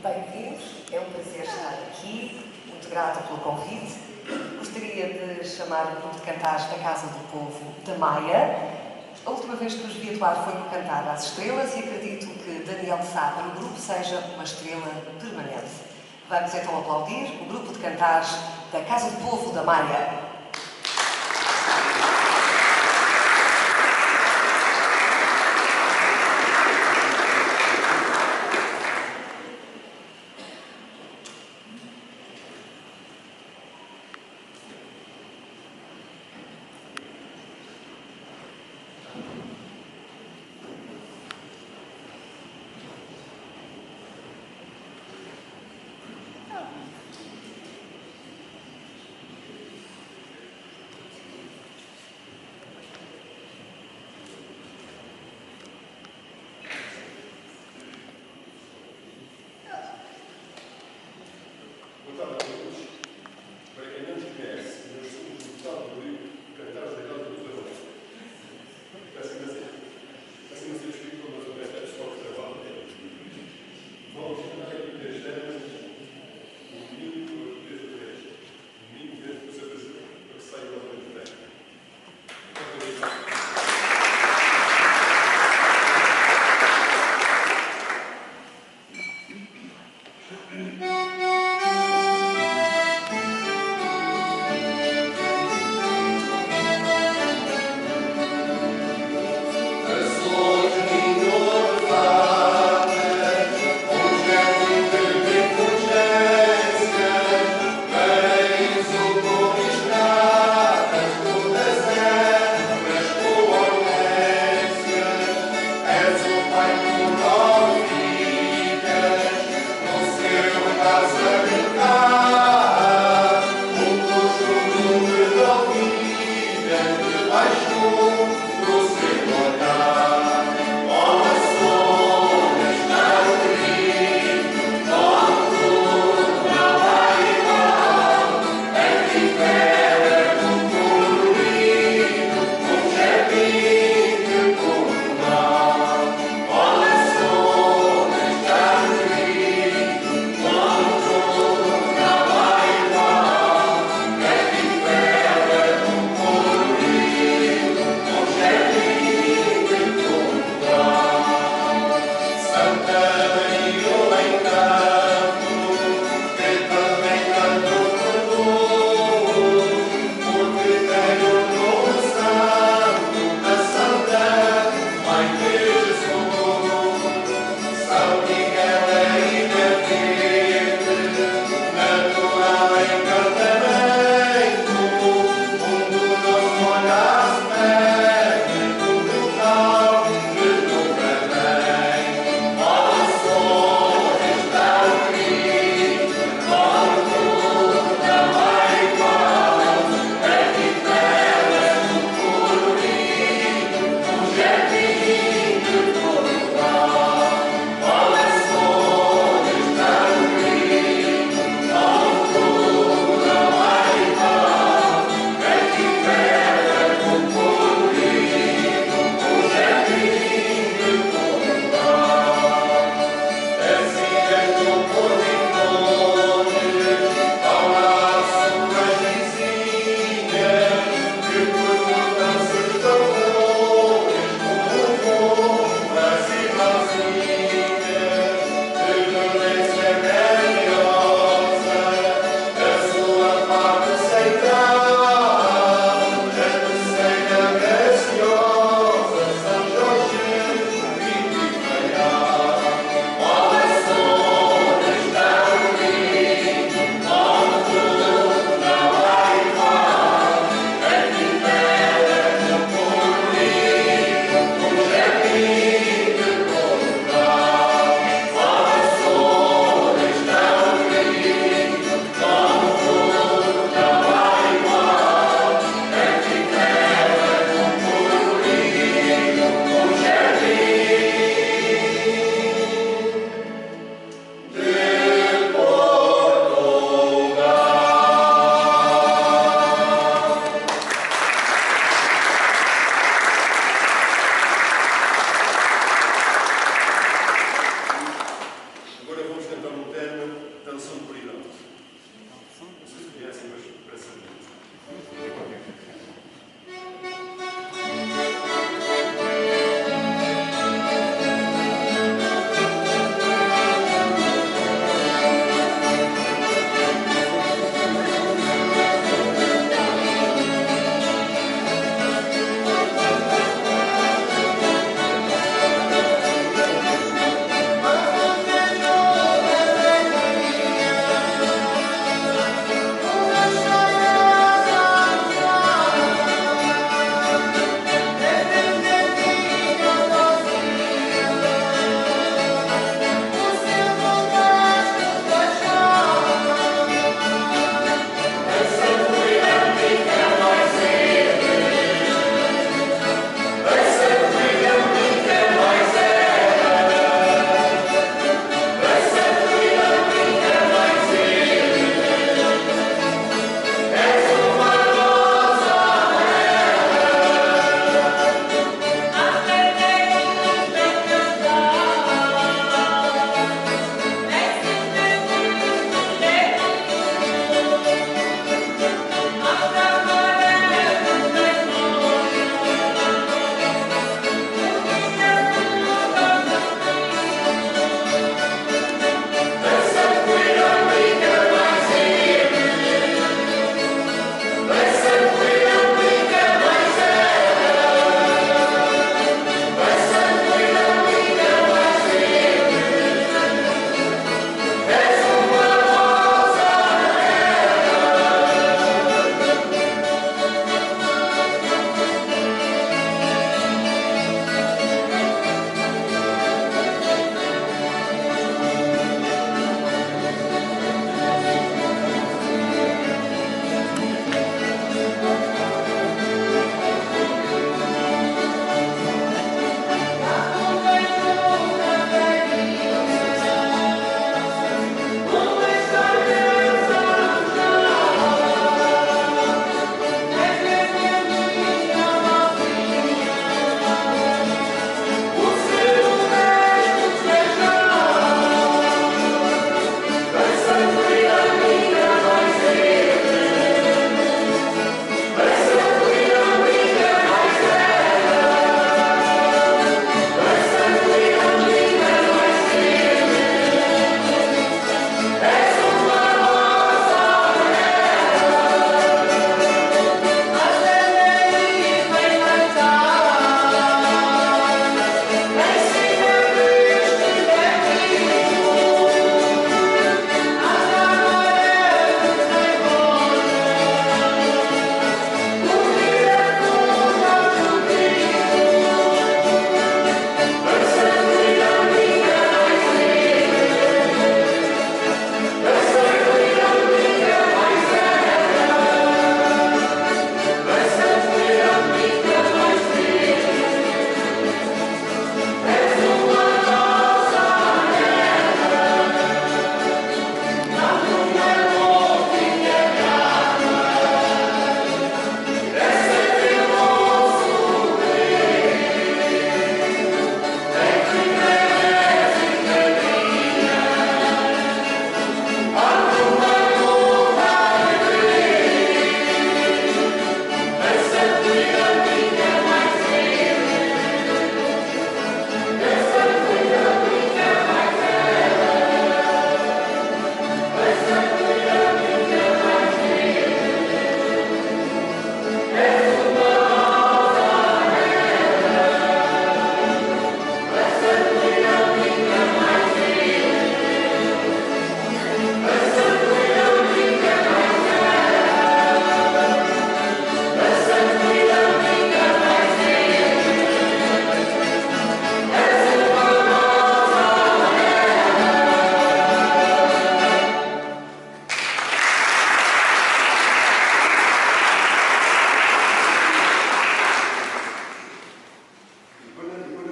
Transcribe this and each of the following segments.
Bem-vindos, é um prazer estar aqui, muito grata pelo convite. Gostaria de chamar o grupo de cantares da Casa do Povo da Maia. A última vez que os vi atuar foi no Cantar às Estrelas e acredito que Daniel Sá para o grupo seja uma estrela permanente. Vamos então aplaudir o grupo de cantares da Casa do Povo da Maia.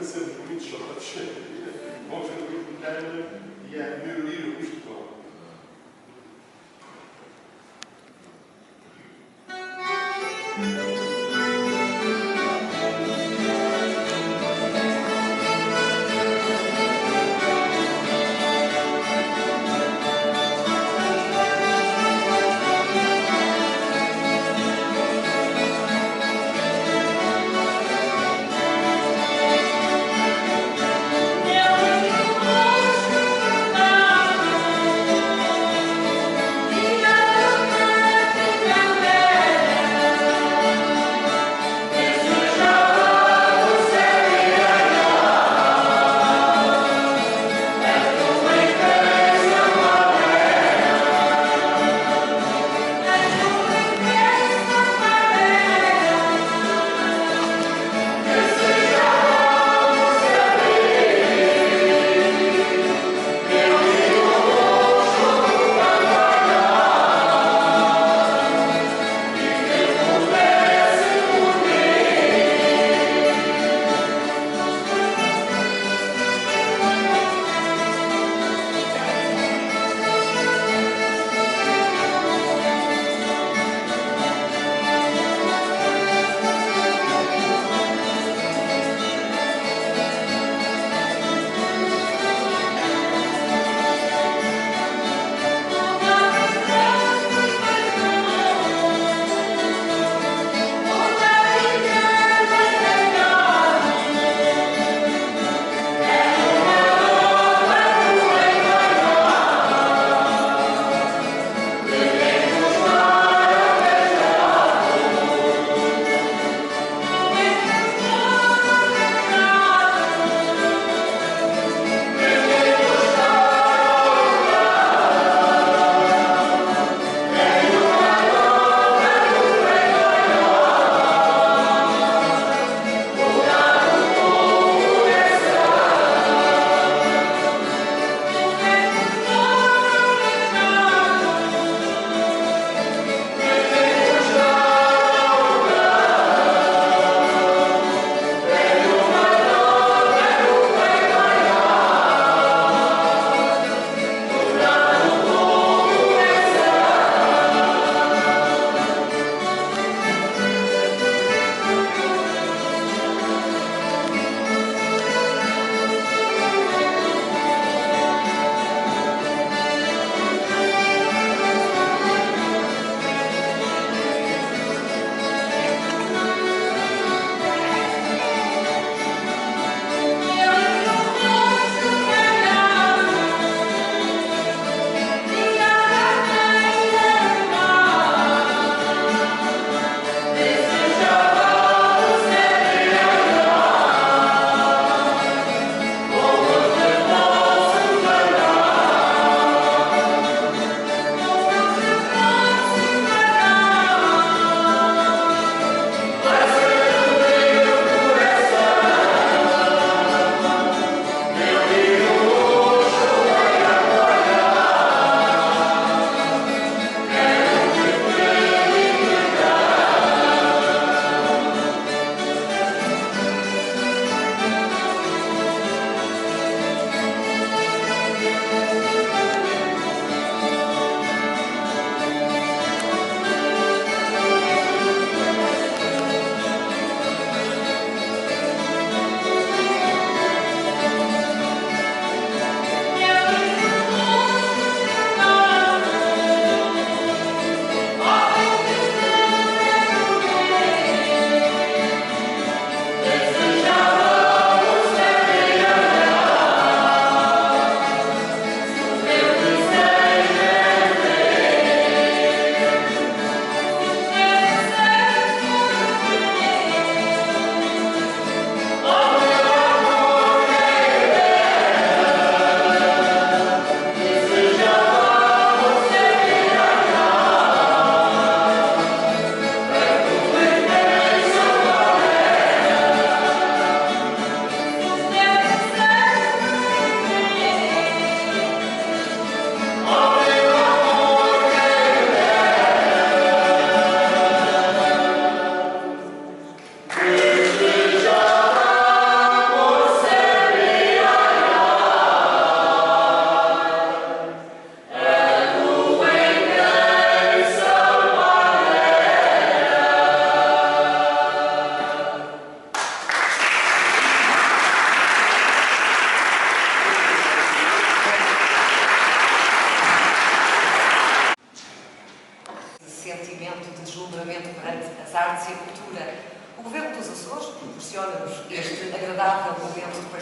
sempre muitos shots. Vamos ver o grupo de câmara e a maioria do festival. There was no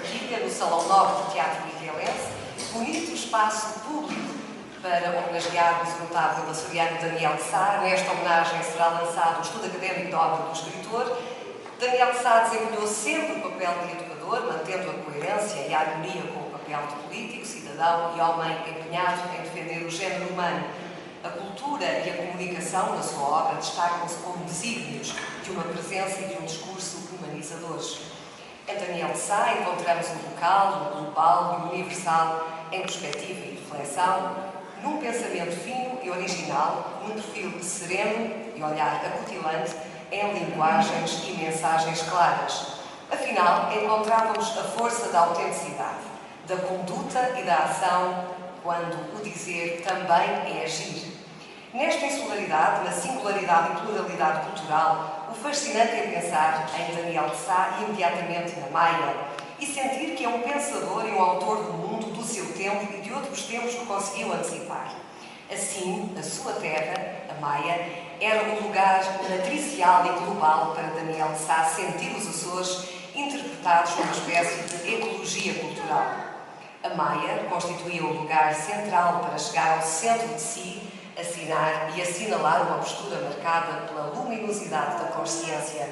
partilha no Salão Nobre do Teatro Miquelense, bonito espaço público para homenagearmos o notável açoriano Daniel de Sá. Nesta homenagem será lançado o estudo académico da obra do escritor. Daniel de Sá desempenhou sempre o papel de educador, mantendo a coerência e a harmonia com o papel de político, cidadão e homem empenhado em defender o género humano. A cultura e a comunicação na sua obra destacam-se como desígnios de uma presença e de um discurso humanizadores. Em Daniel de Sá encontramos o local, o global e o universal em perspectiva e reflexão, num pensamento fino e original, num perfil sereno e olhar acutilante, em linguagens e mensagens claras. Afinal, encontrávamos a força da autenticidade, da conduta e da ação, quando o dizer também é agir. Nesta insularidade, na singularidade e pluralidade cultural, o fascinante é pensar em Daniel de Sá e imediatamente na Maia, e sentir que é um pensador e um autor do mundo, do seu tempo e de outros tempos que conseguiu antecipar. Assim, a sua terra, a Maia, era um lugar matricial e global para Daniel de Sá sentir os Açores interpretados como uma espécie de ecologia cultural. A Maia constituía o lugar central para chegar ao centro de si, assinar e assinalar uma postura marcada pela luminosidade da consciência.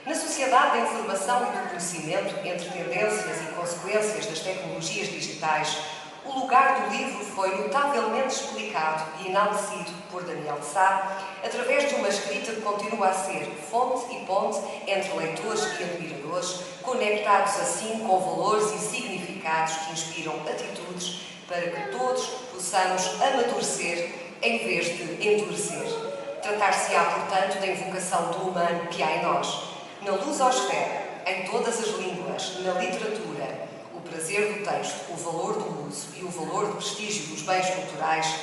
Na sociedade da informação e do conhecimento, entre tendências e consequências das tecnologias digitais, o lugar do livro foi notavelmente explicado e enaltecido por Daniel de Sá, através de uma escrita que continua a ser fonte e ponte entre leitores e admiradores, conectados assim com valores e significados que inspiram atitudes para que todos possamos amadurecer em vez de endurecer. Tratar-se-á, portanto, da invocação do humano que há em nós. Na lusosfera, em todas as línguas, na literatura, o prazer do texto, o valor do uso e o valor do prestígio dos bens culturais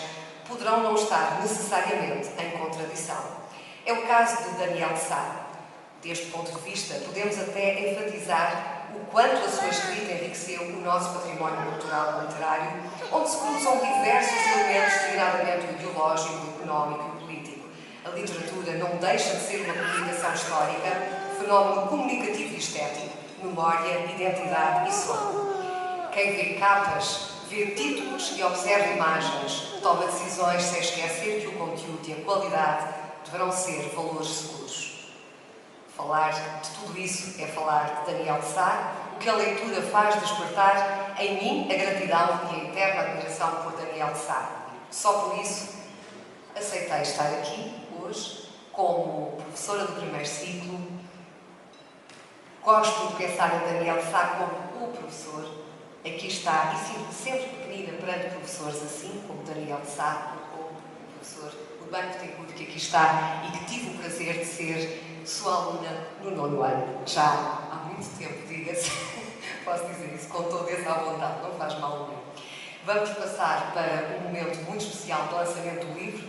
poderão não estar necessariamente em contradição. É o caso de Daniel de Sá. Deste ponto de vista, podemos até enfatizar o quanto a sua escrita enriqueceu o nosso património cultural e literário, onde se cruzam diversos elementos, designadamente o ideológico, o económico e o político. A literatura não deixa de ser uma comunicação histórica, fenómeno comunicativo e estético, memória, identidade e som. Quem vê capas, vê títulos e observa imagens, toma decisões sem esquecer que o conteúdo e a qualidade deverão ser valores seguros. Falar de tudo isso é falar de Daniel de Sá, o que a leitura faz despertar em mim a gratidão e a eterna admiração por Daniel de Sá. Só por isso aceitei estar aqui hoje como professora do primeiro ciclo. Gosto de pensar em Daniel de Sá como o professor. Aqui está, e sinto-me sempre pequenina perante professores assim, como Daniel de Sá, ou como o professor Urbano Betancourt, que aqui está e que tive o prazer de ser sua aluna no 9º ano. Já há muito tempo, diga-se. Posso dizer isso com toda essa vontade, não faz mal nenhum. Vamos passar para um momento muito especial do lançamento do livro,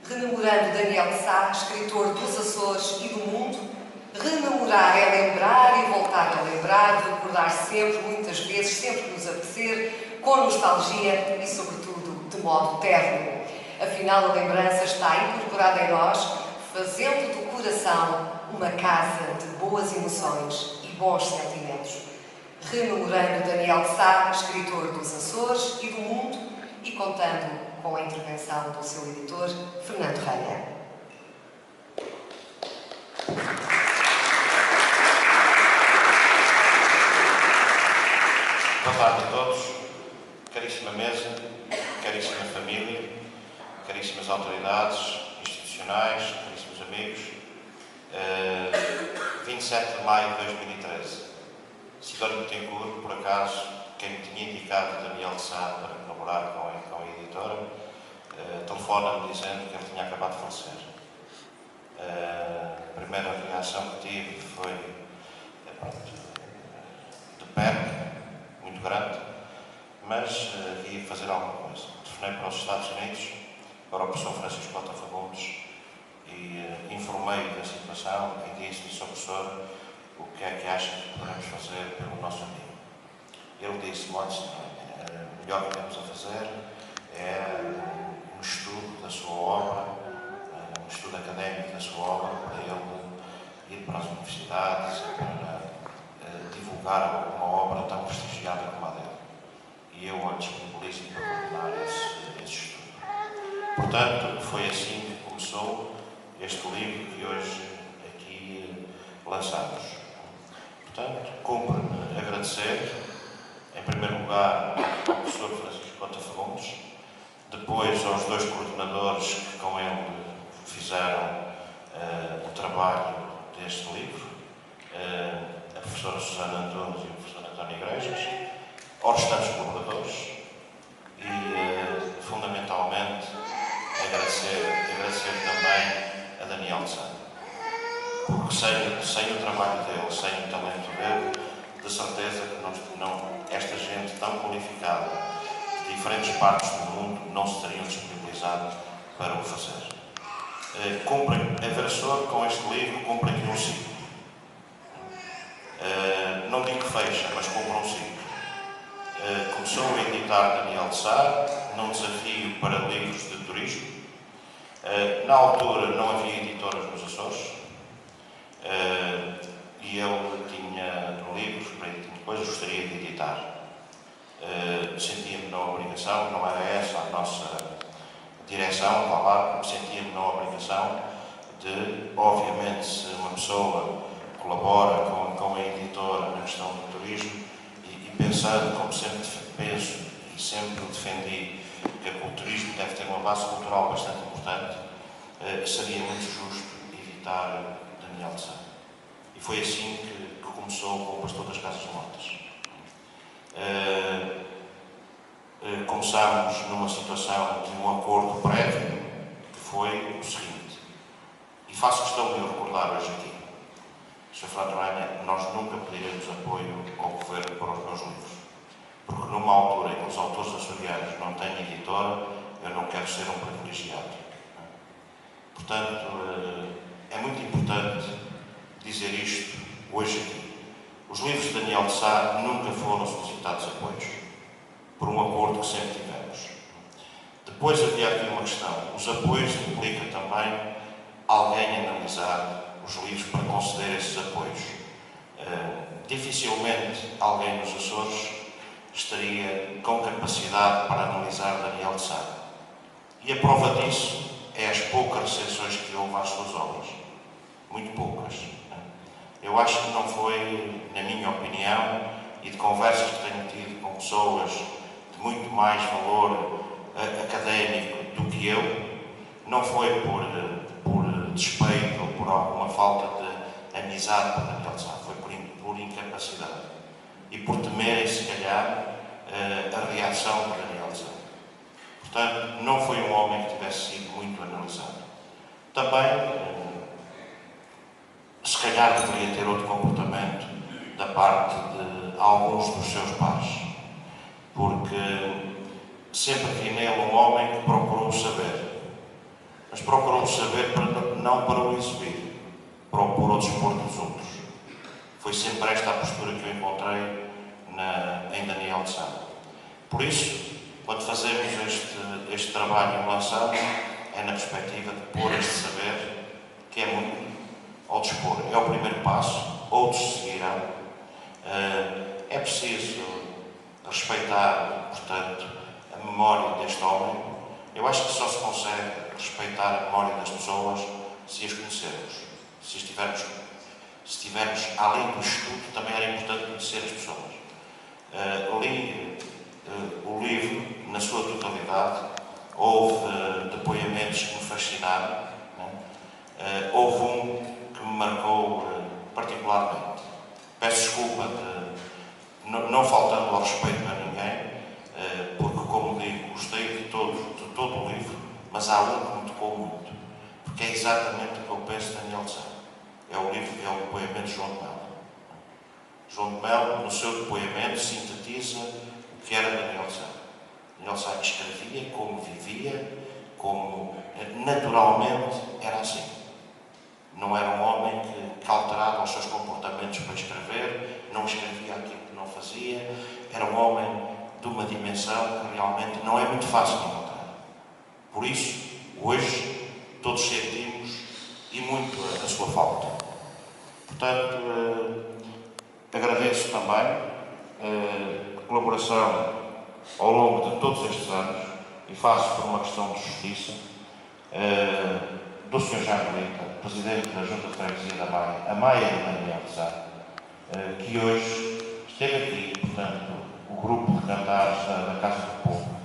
rememorando Daniel de Sá, escritor dos Açores e do mundo. Rememorar é lembrar e voltar a lembrar, recordar sempre, muitas vezes, sempre que nos apetecer, com nostalgia e, sobretudo, de modo terno. Afinal, a lembrança está incorporada em nós, fazendo do coração uma casa de boas emoções e bons sentimentos. Rememorando Daniel de Sá, escritor dos Açores e do mundo, e contando com a intervenção do seu editor, Fernando Reina. Boa tarde a todos, caríssima mesa, caríssima família, caríssimas autoridades institucionais, caríssimos amigos. 27 de maio de 2013. Sidónio Betancourt, por acaso, quem me tinha indicado Daniel de Sá para colaborar com a editora, telefona-me dizendo que ele tinha acabado de falecer. A primeira reação que tive foi de perca, muito grande, mas havia que fazer alguma coisa. Telefonei para os Estados Unidos, para o professor Francisco Cota Fagundes, e informei da situação e disse-lhe, Sr. Professor, o que é que acha que podemos fazer pelo nosso amigo? Ele disse-me, o melhor que temos a fazer é um estudo da sua obra, um estudo académico da sua obra, para ele ir para as universidades e para divulgar divulgar uma obra tão prestigiada como a dele. E eu a disponibilizo para coordenar esse estudo. Portanto, foi assim que começou este livro que hoje aqui lançamos. Portanto, cumpre-me agradecer, em primeiro lugar, ao professor Francisco Cota Fagundes, depois aos dois coordenadores que com ele fizeram o trabalho deste livro, a professora Susana Antunes e o professor António Igrejas, aos restantes colaboradores e, fundamentalmente, agradecer também a Daniel de Sá. Porque sem o trabalho dele, sem o talento dele, de certeza que esta gente tão qualificada de diferentes partes do mundo não se teriam disponibilizado para o fazer. A Versor, com este livro, cumpre aqui um ciclo. Não digo que fecha, mas cumpre um ciclo. Começou a editar Daniel de Sá, num desafio para livros de turismo. Na altura não havia editoras nos Açores. E ele tinha livros para que depois gostaria de editar. Sentia-me na obrigação, não era essa a nossa direção, sentia-me na obrigação de, obviamente, se uma pessoa colabora com a editora na questão do turismo e pensando, como sempre penso e sempre defendi, que o turismo deve ter uma base cultural bastante importante, seria muito justo editar Daniel de Sá. E foi assim que começou com o Pastor das Casas Mortas. Começámos numa situação de um acordo prévio, que foi o seguinte, e faço questão de o recordar hoje aqui. Sr. Fernando Ranha, nós nunca pediremos apoio ao Governo para os meus livros, porque numa altura em que os autores açorianos não têm editora, eu não quero ser um privilegiado. Portanto, é muito importante dizer isto hoje aqui. Os livros de Daniel de Sá nunca foram solicitados apoios, por um acordo que sempre tivemos. Depois havia aqui uma questão. Os apoios implicam também alguém analisar os livros para conceder esses apoios. Dificilmente alguém nos Açores estaria com capacidade para analisar Daniel de Sá. E a prova disso é as poucas recensiões que houve às suas obras. Muito poucas. Eu acho que não foi, na minha opinião, e de conversas que tenho tido com pessoas de muito mais valor académico do que eu, não foi por despeito ou por alguma falta de amizade por Daniel de Sá, foi por incapacidade e por temerem, se calhar, a reação de Daniel de Sá. Portanto, não foi um homem que tivesse sido muito analisado. Também, se calhar deveria ter outro comportamento da parte de alguns dos seus pares, porque sempre vi nele um homem que procurou saber, mas procurou saber não para o exibir, para o pôr ao dispor dos outros. Foi sempre esta a postura que eu encontrei em Daniel de Sá. Por isso, quando fazemos este trabalho e lançamos, é na perspectiva de pôr este saber, que é muito ao dispor. É o primeiro passo, outros seguirão. É preciso respeitar, portanto, a memória deste homem. Eu acho que só se consegue respeitar a memória das pessoas se as conhecermos. Se estivermos além do estudo, também era importante conhecer as pessoas. Li o livro na sua totalidade. Houve depoimentos que me fascinaram. Houve um que me marcou particularmente. Peço desculpa de não faltando ao respeito a ninguém, porque, como digo, gostei de todo o livro, mas há um que me tocou muito, porque é exatamente o que eu penso de Daniel de Sá. É o depoimento de João de Melo. João de Melo, no seu depoimento, sintetiza o que era Daniel de Sá. Daniel de Sá escrevia como vivia, como naturalmente era assim. Não era um homem que alterava os seus comportamentos para escrever, não escrevia aquilo que não fazia. Era um homem de uma dimensão que realmente não é muito fácil de encontrar. Por isso, hoje, todos sentimos e muito a sua falta. Portanto, Agradeço também a colaboração ao longo de todos estes anos, e faço por uma questão de justiça, do Sr. Jaime Brita, Presidente da Junta de Freguesia da Maia, a Maia e Daniel de Sá, que hoje esteve aqui, portanto, o grupo de cantares da Casa do Povo.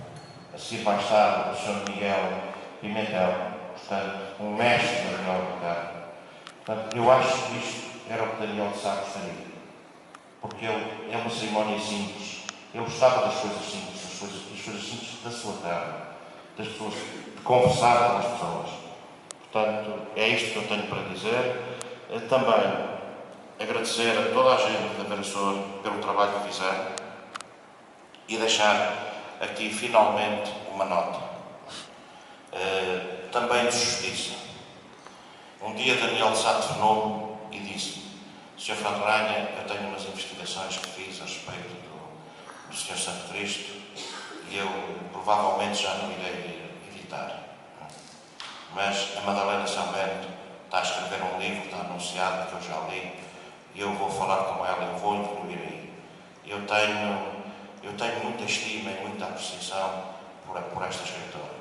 Assim vai estar o Sr. Miguel Pimentel, portanto, um mestre da Daniel do Carmo. Portanto, eu acho que isto era o que Daniel de Sá gostaria, porque ele é uma cerimónia simples. Ele gostava das coisas simples, das coisas simples da sua terra, das pessoas, de conversar com as pessoas. Portanto, é isto que eu tenho para dizer. Também agradecer a toda a gente da Vereçor pelo trabalho que fizeram e deixar aqui finalmente uma nota. Também de justiça. Um dia Daniel de Sá telefonou-me e disse: Sr. Fernando Ranha, eu tenho umas investigações que fiz a respeito do Sr. Santo Cristo e eu provavelmente já não irei editar. Mas a Madalena São Bento está a escrever um livro, está anunciado, que eu já li, e eu vou falar com ela, eu vou incluir aí. Eu tenho muita estima e muita apreciação por esta escritora.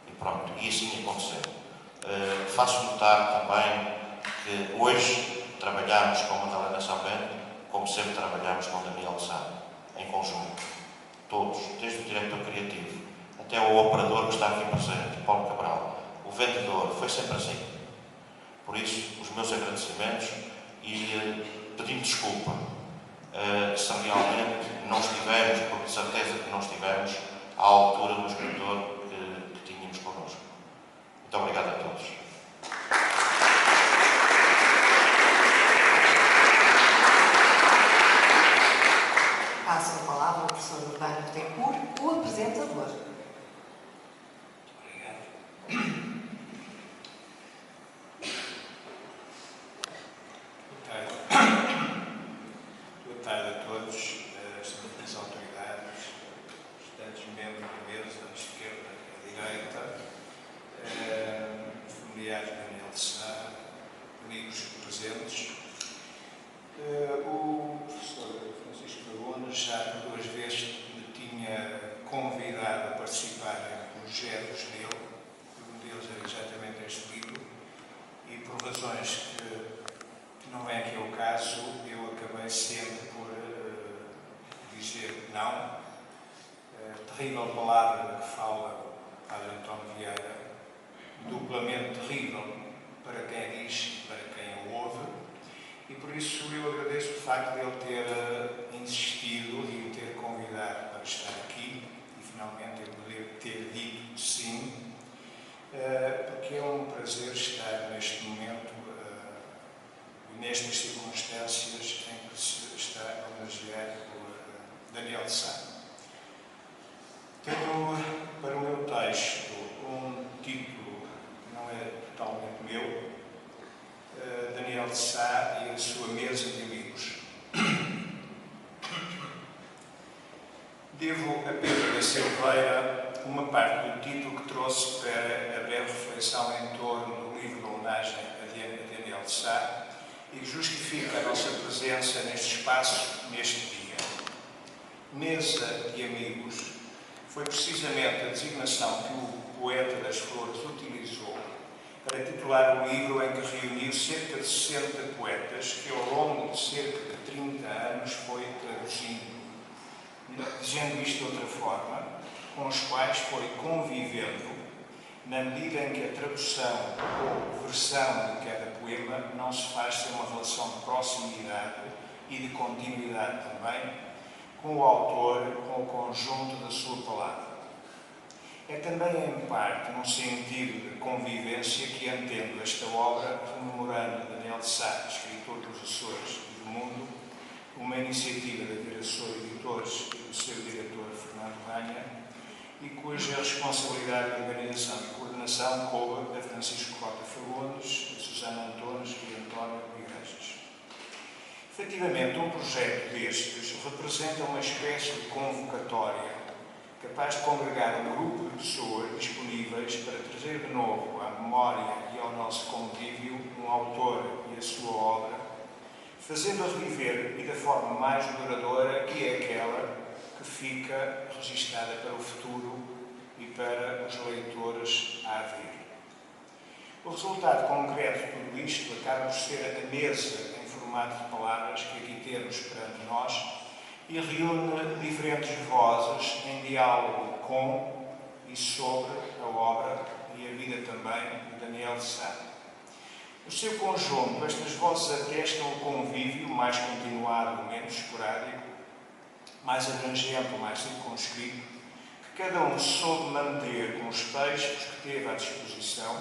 E pronto, e assim aconteceu. Faço notar também que hoje trabalhamos com a Madalena São Bento, como sempre trabalhamos com Daniel de Sá, em conjunto. Todos, desde o diretor criativo até o operador que está aqui presente, Paulo Cabral, o vendedor, foi sempre assim. Por isso, os meus agradecimentos e pedindo desculpa se realmente não estivemos, porque de certeza que não estivemos à altura do escritor que tínhamos connosco. Muito obrigado a todos. Passo a palavra ao professor Urbano Betancourt, o apresentador. Boa tarde a todos, senhores autoridades, estudantes membros da mesa, da esquerda e da direita, familiares de Daniel de Sá, amigos presentes. O professor Francisco Fagundes já por 2 vezes me tinha convidado a participar em projetos dele, um deles era exatamente este livro, e por razões que não é aqui o caso, eu acabei sempre por dizer não. Terrível palavra que fala o Padre António Vieira, duplamente terrível para quem diz e para quem o ouve, e por isso eu agradeço o facto de ele ter insistido e ter convidado para estar aqui, e finalmente eu poder ter dito sim, porque é um prazer estar neste momento e nestas circunstâncias em que se está a homenagear o Daniel de Sá. Tenho para o meu texto um título que não é totalmente meu, Daniel de Sá e a sua mesa de amigos. Devo a Pedro da Silveira uma parte do título que trouxe para a breve reflexão em torno do livro de homenagem a Daniel de Sá e que justifica a nossa presença neste espaço, neste dia. Mesa de amigos foi precisamente a designação que o poeta das Flores utilizou para titular um livro em que reuniu cerca de 60 poetas que, ao longo de cerca de 30 anos, foi traduzindo. Dizendo isto de outra forma, com os quais foi convivendo, na medida em que a tradução ou versão de cada poema não se faz sem uma relação de proximidade e de continuidade também com o autor, com o conjunto da sua palavra. É também, em parte, num sentido de convivência que entendo esta obra, rememorando Daniel de Sá, escritor dos Açores e do mundo, uma iniciativa da Vereçor Editores e do seu diretor Fernando Ranha, e cuja responsabilidade de organização e coordenação coube a Francisco Cota Fagundes, a Susana Antunes e António Iglesias. Efetivamente, um projeto destes representa uma espécie de convocatória capaz de congregar um grupo de pessoas disponíveis para trazer de novo à memória e ao nosso convívio um autor e a sua obra, fazendo-a reviver e da forma mais duradoura, que é aquela que fica registada para o futuro e para os leitores a vir. O resultado concreto de tudo isto acaba por ser a mesa em formato de palavras que aqui temos perante nós e reúne diferentes vozes em diálogo com e sobre a obra e a vida também de Daniel de Sá. No seu conjunto, estas vozes atestam o convívio mais continuado, menos esporádico, mais abrangente ou mais circunscrito, que cada um soube manter com os textos que teve à disposição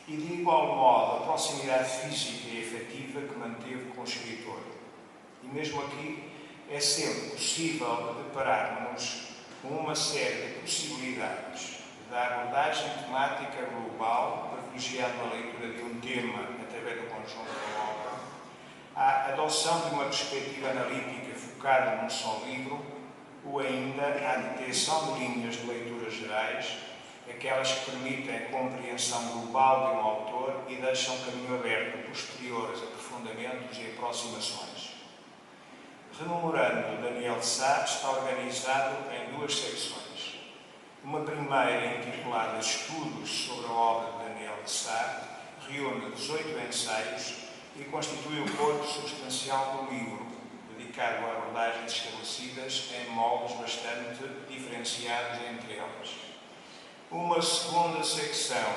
e, de igual modo, a proximidade física e afetiva que manteve com o escritor. E mesmo aqui é sempre possível depararmos com uma série de possibilidades da abordagem temática global, privilegiando a leitura de um tema através do conjunto da obra, a adoção de uma perspectiva analítica focada num só livro, ou ainda a detecção de linhas de leitura gerais, aquelas que permitem a compreensão global de um autor e deixam caminho aberto a posteriores aprofundamentos e aproximações. Rememorando Daniel de Sá está organizado em duas secções. Uma primeira, intitulada Estudos sobre a obra de Daniel de Sá, reúne 18 ensaios e constitui o corpo substancial do livro, dedicado a abordagens estabelecidas em moldes bastante diferenciados entre elas. Uma segunda secção,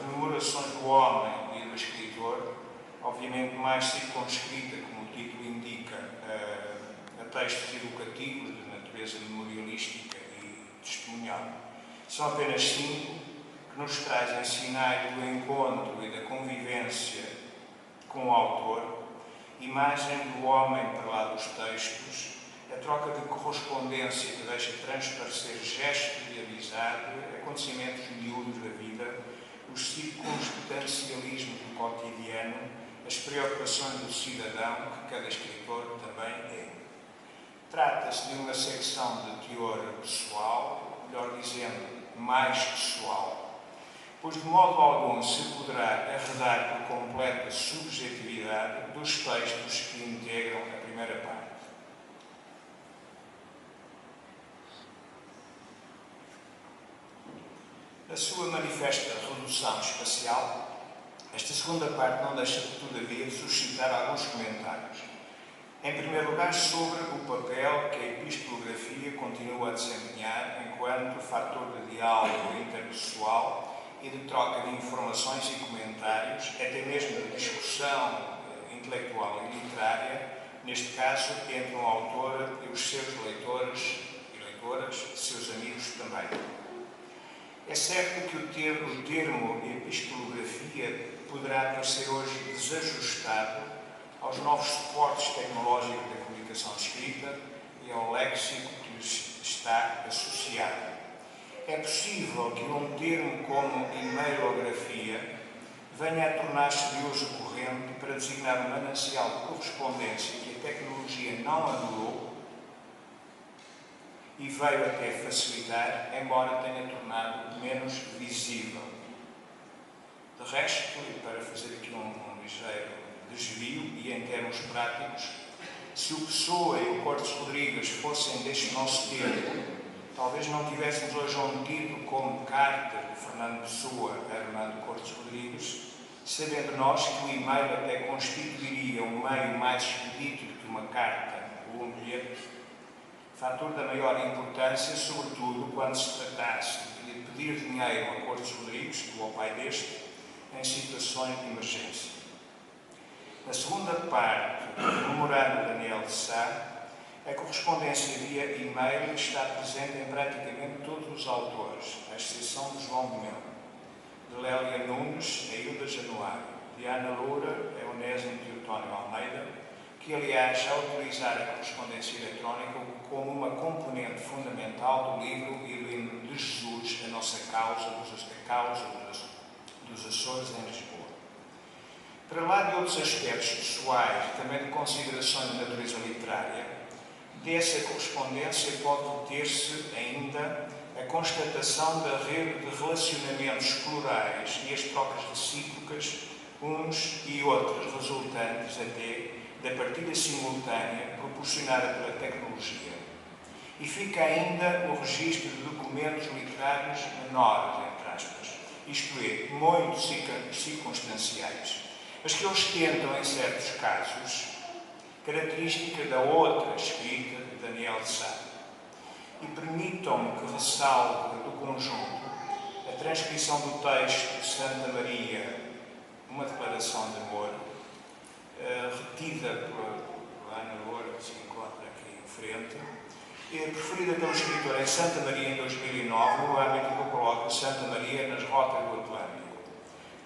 Rememorações do Homem e do Escritor, obviamente mais circunscrita, como o título indica, a textos educativos de natureza memorialística e testemunhal. São apenas 5 que nos trazem sinais do encontro e da convivência com o autor, imagem do homem para lá dos textos, a troca de correspondência que deixa transparecer gestos de amizade, acontecimentos miúdos da vida, os circunstancialismos do cotidiano, as preocupações do cidadão, que cada escritor também é. Trata-se de uma secção de teor pessoal, melhor dizendo, mais pessoal, pois de modo algum se poderá arredar por completa a subjetividade dos textos que integram a primeira parte. Na sua manifesta redução espacial, esta segunda parte não deixa, todavia, de suscitar alguns comentários. Em primeiro lugar, sobre o papel que a epistolografia continua a desempenhar enquanto fator de diálogo interpessoal e de troca de informações e comentários, até mesmo de discussão intelectual e literária, neste caso, entre um autor e os seus leitores e leitoras, seus amigos também. É certo que o termo epistolografia poderá parecer hoje desajustado aos novos suportes tecnológicos da comunicação escrita e ao léxico que lhes está associado. É possível que um termo como e-mailografia venha a tornar-se de uso corrente para designar um manancial de correspondência que a tecnologia não anulou e veio até facilitar, embora tenha tornado menos visível. De resto, e para fazer aqui um ligeiro desvio, e em termos práticos, se o Pessoa e o Cortes Rodrigues fossem deste nosso tempo, talvez não tivéssemos hoje um título como Carta de Fernando Pessoa a Armando Cortes Rodrigues, sabendo nós que o e-mail até constituiria um meio mais expedito do que uma carta ou um bilhete, fator da maior importância, sobretudo quando se tratasse de pedir dinheiro a Cortes Rodrigues, ou ao pai deste, em situações de emergência. Na segunda parte, memorando Daniel de Sá, a correspondência via e-mail está presente em praticamente todos os autores, à exceção de João de Melo, de Lélia Nunes a Hilda Januário, de Ana Loura a Onésimo Teotónio Almeida, que aliás já utilizar a correspondência eletrónica como uma componente fundamental do livro E do Hino de Jesus, a nossa causa, a causa dos Açores em Lisboa. Para lá de outros aspectos pessoais, também de considerações de natureza literária, dessa correspondência pode ter-se ainda a constatação da rede de relacionamentos plurais e as trocas recíprocas, uns e outros resultantes até da partilha simultânea proporcionada pela tecnologia. E fica ainda o registro de documentos literários menores, entre aspas, isto é, muito circunstanciais, mas que ostentam, em certos casos, característica da outra escrita de Daniel de Sá. E permitam-me que ressalve do conjunto a transcrição do texto de Santa Maria, uma declaração de amor, retida por Ana Loura, que se encontra aqui em frente, preferida pelo escritor em Santa Maria em 2009, no âmbito do colóquio Santa Maria nas Rotas do Atlântico.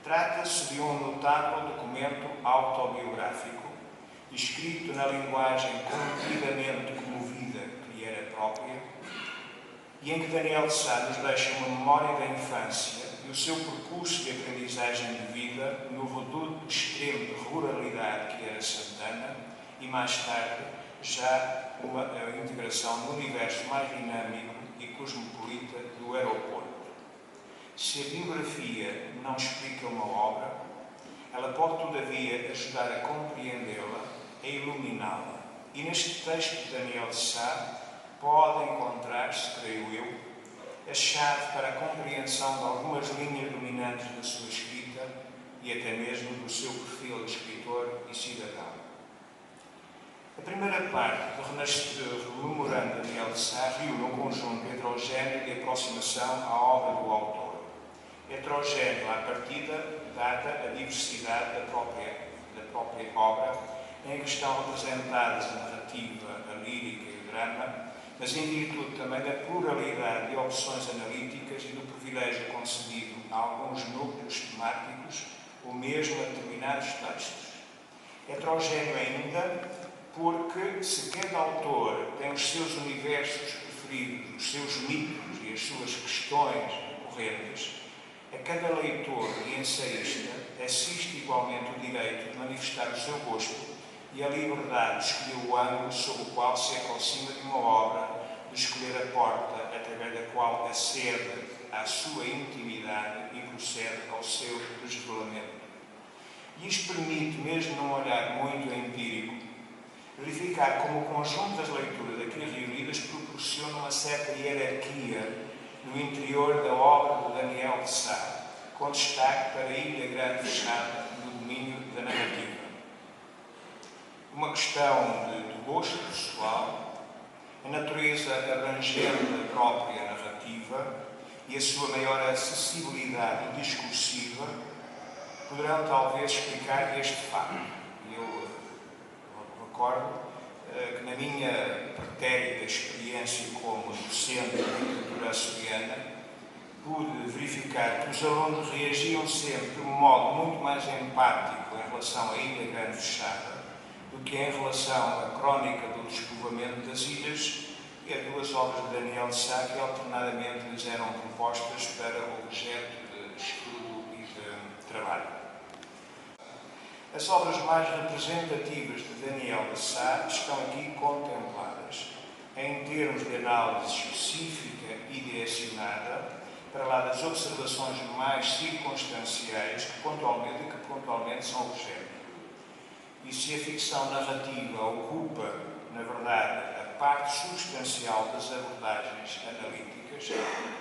Trata-se de um notável documento autobiográfico, escrito na linguagem contidamente comovida que lhe era própria, e em que Daniel de Sá nos deixa uma memória da infância e o seu percurso de aprendizagem de vida no reduto extremo de ruralidade que era Santana e, mais tarde, já uma integração no universo mais dinâmico e cosmopolita do aeroporto. Se a biografia não explica uma obra, ela pode, todavia, ajudar a compreendê-la, a iluminá-la. E neste texto de Daniel de Sá pode encontrar-se, creio eu, a chave para a compreensão de algumas linhas dominantes da sua escrita e até mesmo do seu perfil de escritor e cidadão. A primeira parte do memorando de Daniel de Sá reúne um conjunto heterogéneo de aproximação à obra do autor. Heterogéneo à partida, dada a diversidade da própria obra, em que estão representadas a narrativa, a lírica e o drama, mas em virtude também da pluralidade de opções analíticas e do privilégio concedido a alguns núcleos temáticos, ou mesmo a determinados textos. Heterogéneo ainda porque, se cada autor tem os seus universos preferidos, os seus mitos e as suas questões recorrentes, a cada leitor e ensaísta assiste igualmente o direito de manifestar o seu gosto e a liberdade de escolher o ângulo sob o qual se aproxima de uma obra, de escolher a porta através da qual acede à sua intimidade e procede ao seu desvelamento. E isto permite, mesmo num olhar muito empírico, verificar como o conjunto das leituras aqui reunidas proporciona uma certa hierarquia no interior da obra de Daniel de Sá, com destaque para a Ilha Grande Fechada no domínio da narrativa. Uma questão de gosto pessoal, a natureza abrangente da própria narrativa e a sua maior acessibilidade discursiva poderão talvez explicar este facto. Eu recordo que na minha pretérita experiência como docente de literatura açoriana pude verificar que os alunos reagiam sempre de um modo muito mais empático em relação à Ilha Grande Fechada do que em relação à crónica do despovoamento das ilhas e a duas obras de Daniel de Sá que alternadamente lhes eram propostas para objeto de estudo e de trabalho. As obras mais representativas de Daniel de Sá estão aqui contempladas, em termos de análise específica e direcionada, para lá das observações mais circunstanciais que pontualmente são objeto. E se a ficção narrativa ocupa, na verdade, a parte substancial das abordagens analíticas,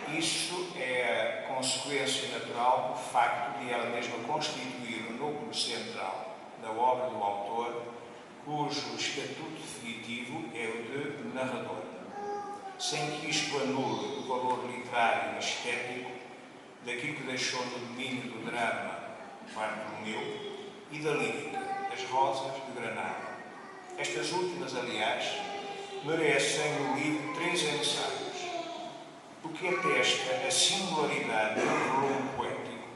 isso é a consequência natural do facto de ela mesma constituir o núcleo central da obra do autor, cujo estatuto definitivo é o de narrador, sem que isto anule o valor literário e estético daquilo que deixou no domínio do drama Bartolomeu e da lírica, As Rosas de Granada. Estas últimas, aliás, merecem no livro 3 ensaios, o que atesta a singularidade do volume poético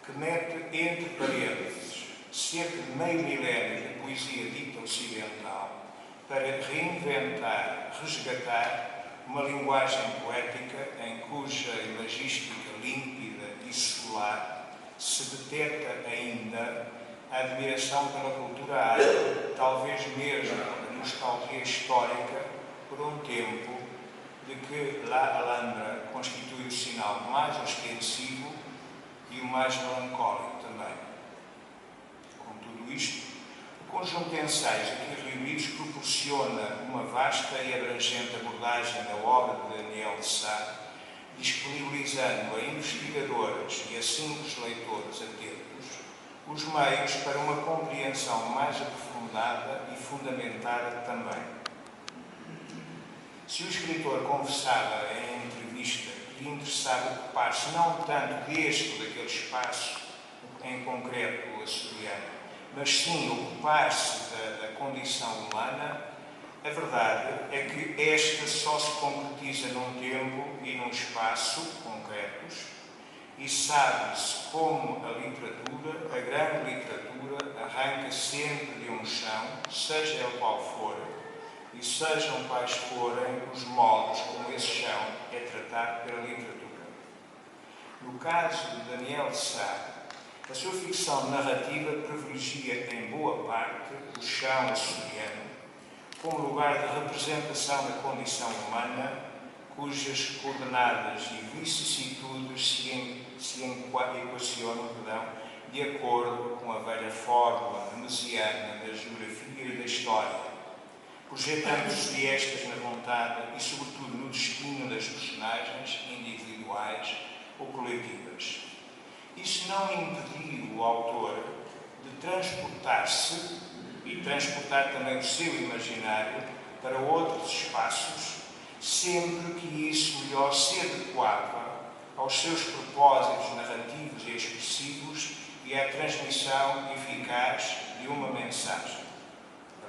que mete entre parênteses cerca de meio milénio de poesia dita ocidental para reinventar, resgatar uma linguagem poética em cuja imagística límpida e solar se detecta ainda a admiração pela cultura árabe, talvez mesmo a nostalgia histórica por um tempo de que La Alhambra constitui o sinal mais ostensivo e o mais melancólico também. Com tudo isto, o conjunto de ensaios aqui reunidos proporciona uma vasta e abrangente abordagem da obra de Daniel de Sá, disponibilizando a investigadores e a simples leitores atentos os meios para uma compreensão mais aprofundada e fundamentada também. Se o escritor confessava em entrevista que lhe interessava ocupar-se não tanto deste ou daquele espaço em concreto açoriano, mas sim ocupar-se da condição humana, a verdade é que esta só se concretiza num tempo e num espaço concretos, e sabe-se como a literatura, a grande literatura, arranca sempre de um chão, seja ele qual for, e sejam quais forem os modos como esse chão é tratado pela literatura. No caso de Daniel de Sá, a sua ficção narrativa privilegia em boa parte o chão açoriano como lugar de representação da condição humana, cujas coordenadas e vicissitudes se equacionam de acordo com a velha fórmula messiana da geografia e da história, projetando-se estas na vontade e, sobretudo, no destino das personagens individuais ou coletivas. Isso não impediu o autor de transportar-se e transportar também o seu imaginário para outros espaços, sempre que isso melhor se adequava aos seus propósitos narrativos e expressivos e à transmissão eficaz de uma mensagem.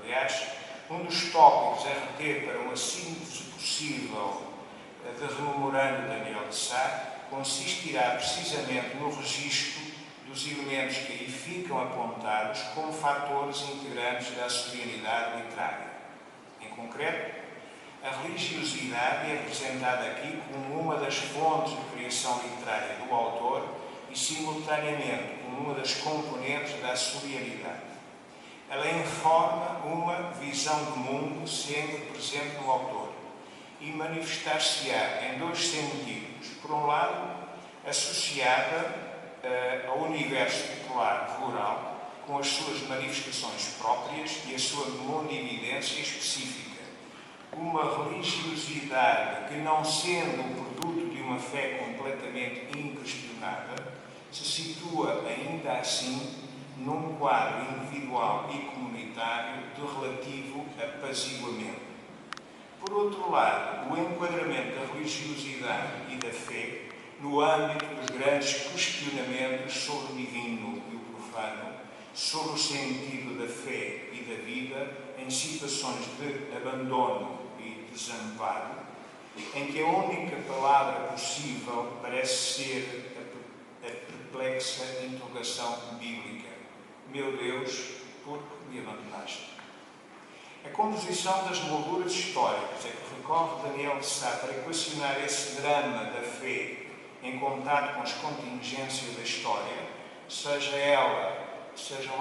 Aliás, um dos tópicos a reter para uma síntese possível de rememorando Daniel de Sá consistirá precisamente no registro dos elementos que aí ficam apontados como fatores integrantes da açorianidade literária. Em concreto, a religiosidade é apresentada aqui como uma das fontes de criação literária do autor e, simultaneamente, como uma das componentes da açorianidade. Ela informa uma visão do mundo sempre presente no autor e manifestar-se-á em dois sentidos. Por um lado, associada ao universo popular rural, com as suas manifestações próprias e a sua monividência específica. Uma religiosidade que, não sendo o produto de uma fé completamente inquestionável, se situa ainda assim num quadro individual e comunitário de relativo apaziguamento. Por outro lado, o enquadramento da religiosidade e da fé no âmbito dos grandes questionamentos sobre o divino e o profano, sobre o sentido da fé e da vida em situações de abandono e desamparo, em que a única palavra possível parece ser a perplexa interrogação bíblica: meu Deus, por que me abandonaste? A composição das molduras históricas é que recorre Daniel de Sá para equacionar esse drama da fé em contato com as contingências da história, sejam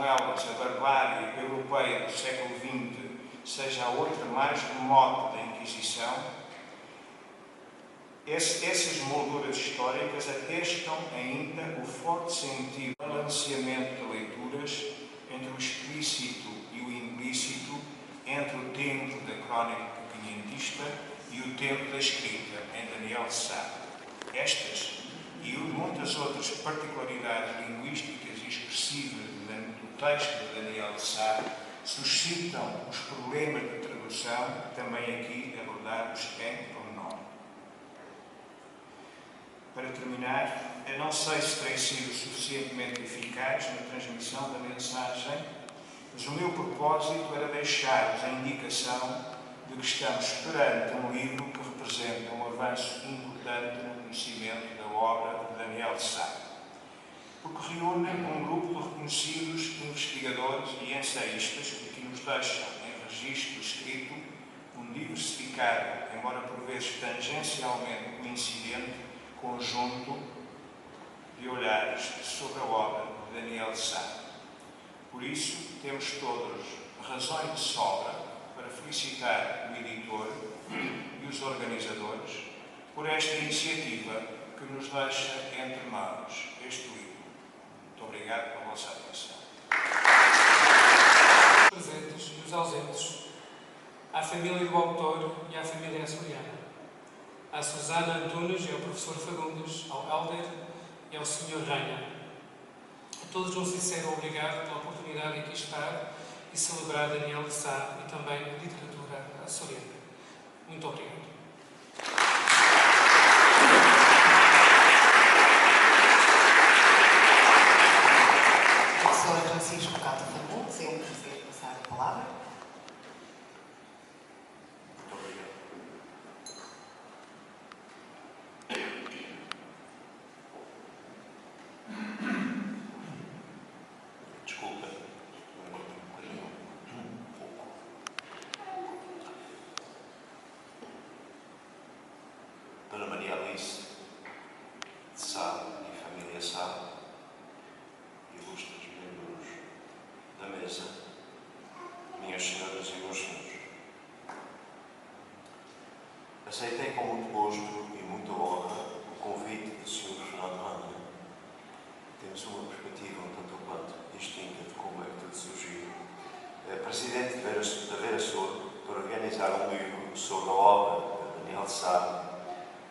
elas a barbárie europeia do século XX, seja a outra mais remota da Inquisição. Essas molduras históricas atestam ainda o forte sentido de balanceamento de leituras entre o explícito e o implícito, entre o tempo da crónica quinhentista e o tempo da escrita em Daniel de Sá. Estas e muitas outras particularidades linguísticas e expressivas do texto de Daniel de Sá suscitam os problemas de tradução, também aqui abordados em pormenor. Para terminar, eu não sei se terei sido suficientemente eficaz na transmissão da mensagem, mas o meu propósito era deixar-vos a indicação de que estamos perante um livro que representa um avanço importante no conhecimento da obra de Daniel de Sá, porque reúne um grupo de reconhecidos investigadores e ensaístas que nos deixam em registro escrito um diversificado, embora por vezes tangencialmente coincidente, conjunto de olhares sobre a obra de Daniel de Sá. Por isso, temos todos razões de sobra para felicitar o editor e os organizadores por esta iniciativa que nos deixa entre mãos este livro. Muito obrigado pela vossa atenção. dos ausentes, à família do autor e à família açoriana, à Susana Antunes e ao professor Fagundes, ao Helder e ao Sr. Ranha. A todos um sincero obrigado pela oportunidade de aqui estar e celebrar Daniel de Sá e também a literatura açoriana. Muito obrigado. Professor Francisco Cata Fagundes, é um prazer passar a palavra. Muito obrigado. Desculpa, um pouco. Dona Maria Alice de Sá e família Sá, ilustres membros da mesa, minhas senhoras e meus senhores. Aceitei com muito gosto e muita honra o convite do Sr. Fernando Ranha. Temos uma perspectiva um tanto quanto distinta de como é que tudo surgiu. Presidente da Vera Sor, para organizar um livro sobre a obra de Daniel de Sá,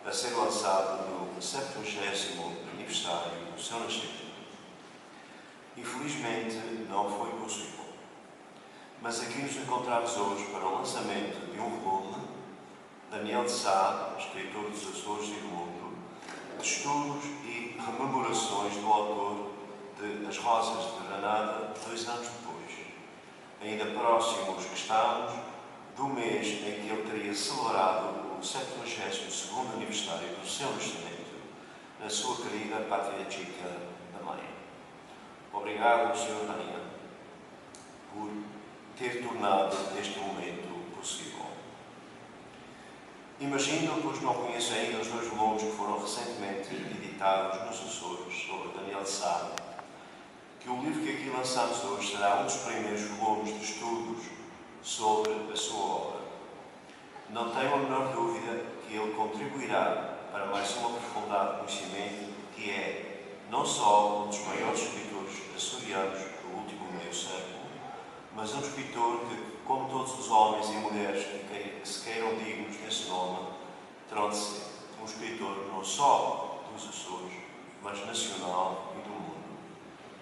a ser lançado no 70º aniversário do seu nascimento. Infelizmente, não foi possível. Mas aqui nos encontramos hoje para o lançamento de um volume, Daniel de Sá, escritor dos Açores e do mundo, de estudos e rememorações do autor de As Rosas de Granada, 2 anos depois, ainda próximos que estamos do mês em que ele teria celebrado o 72º aniversário do seu nascimento, na sua querida pátria chica da Maia. Obrigado, Sr. Ranha, por ter tornado este momento possível. Imagino, pois não conheço ainda os 2 volumes que foram recentemente editados nos Açores sobre Daniel de Sá, que o livro que aqui lançamos hoje será um dos primeiros volumes de estudos sobre a sua obra. Não tenho a menor dúvida que ele contribuirá para mais um aprofundado conhecimento que é não só um dos maiores escritores açorianos do último meio século, mas um escritor que, como todos os homens e mulheres que se queiram dignos desse nome, terão de ser um escritor não só dos Açores, mas nacional e do mundo.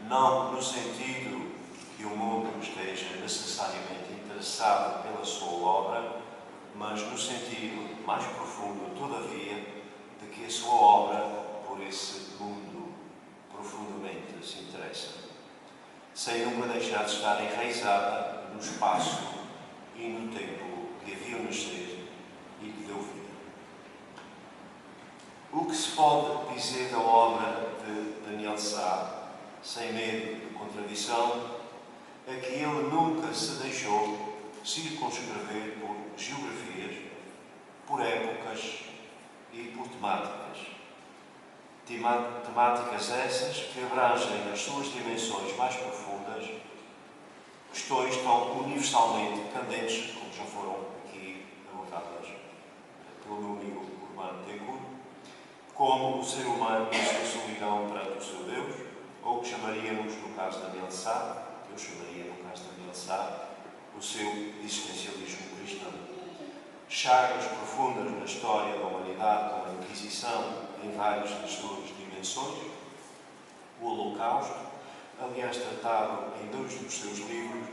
Não no sentido que o mundo esteja necessariamente interessado pela sua obra, mas no sentido mais profundo, todavia, de que a sua obra, por esse mundo, profundamente se interessa, sem nunca deixar de estar enraizada no espaço e no tempo que a viu nascer e que deu vida. O que se pode dizer da obra de Daniel de Sá, sem medo de contradição, é que ele nunca se deixou circunscrever por geografias, por épocas e por temáticas. Temáticas essas que abrangem nas suas dimensões mais profundas questões tão universalmente candentes como já foram aqui abordadas pelo meu amigo Urbano Tencourt, como o ser humano e a sua solidão perante o seu Deus, ou o que chamaríamos, no caso de Daniel de Sá, eu chamaria, no caso de Daniel de Sá, o seu existencialismo cristão. Chagas profundas na história da humanidade, como a Inquisição, em várias das suas dimensões, o Holocausto, aliás tratado em 2 dos seus livros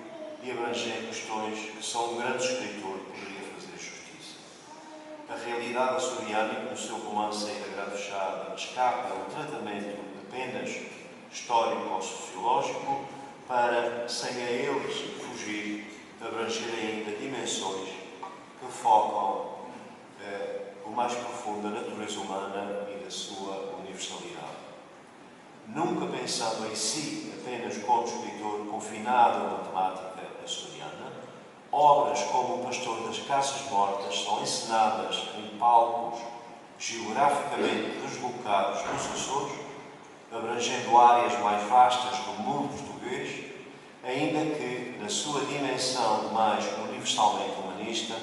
e abrangendo questões que só um grande escritor poderia fazer justiça. A realidade açoriana, no seu romance Em a Grande Fechada, escapa ao tratamento apenas histórico ou sociológico para, sem a eles fugir, abranger ainda dimensões que focam o mais profundo da natureza humana e da sua universalidade. Nunca pensando em si apenas como escritor confinado a uma temática açoriana, obras como O Pastor das Casas Mortas são encenadas em palcos geograficamente deslocados nos Açores, abrangendo áreas mais vastas do mundo português, ainda que, na sua dimensão mais universalmente humanista,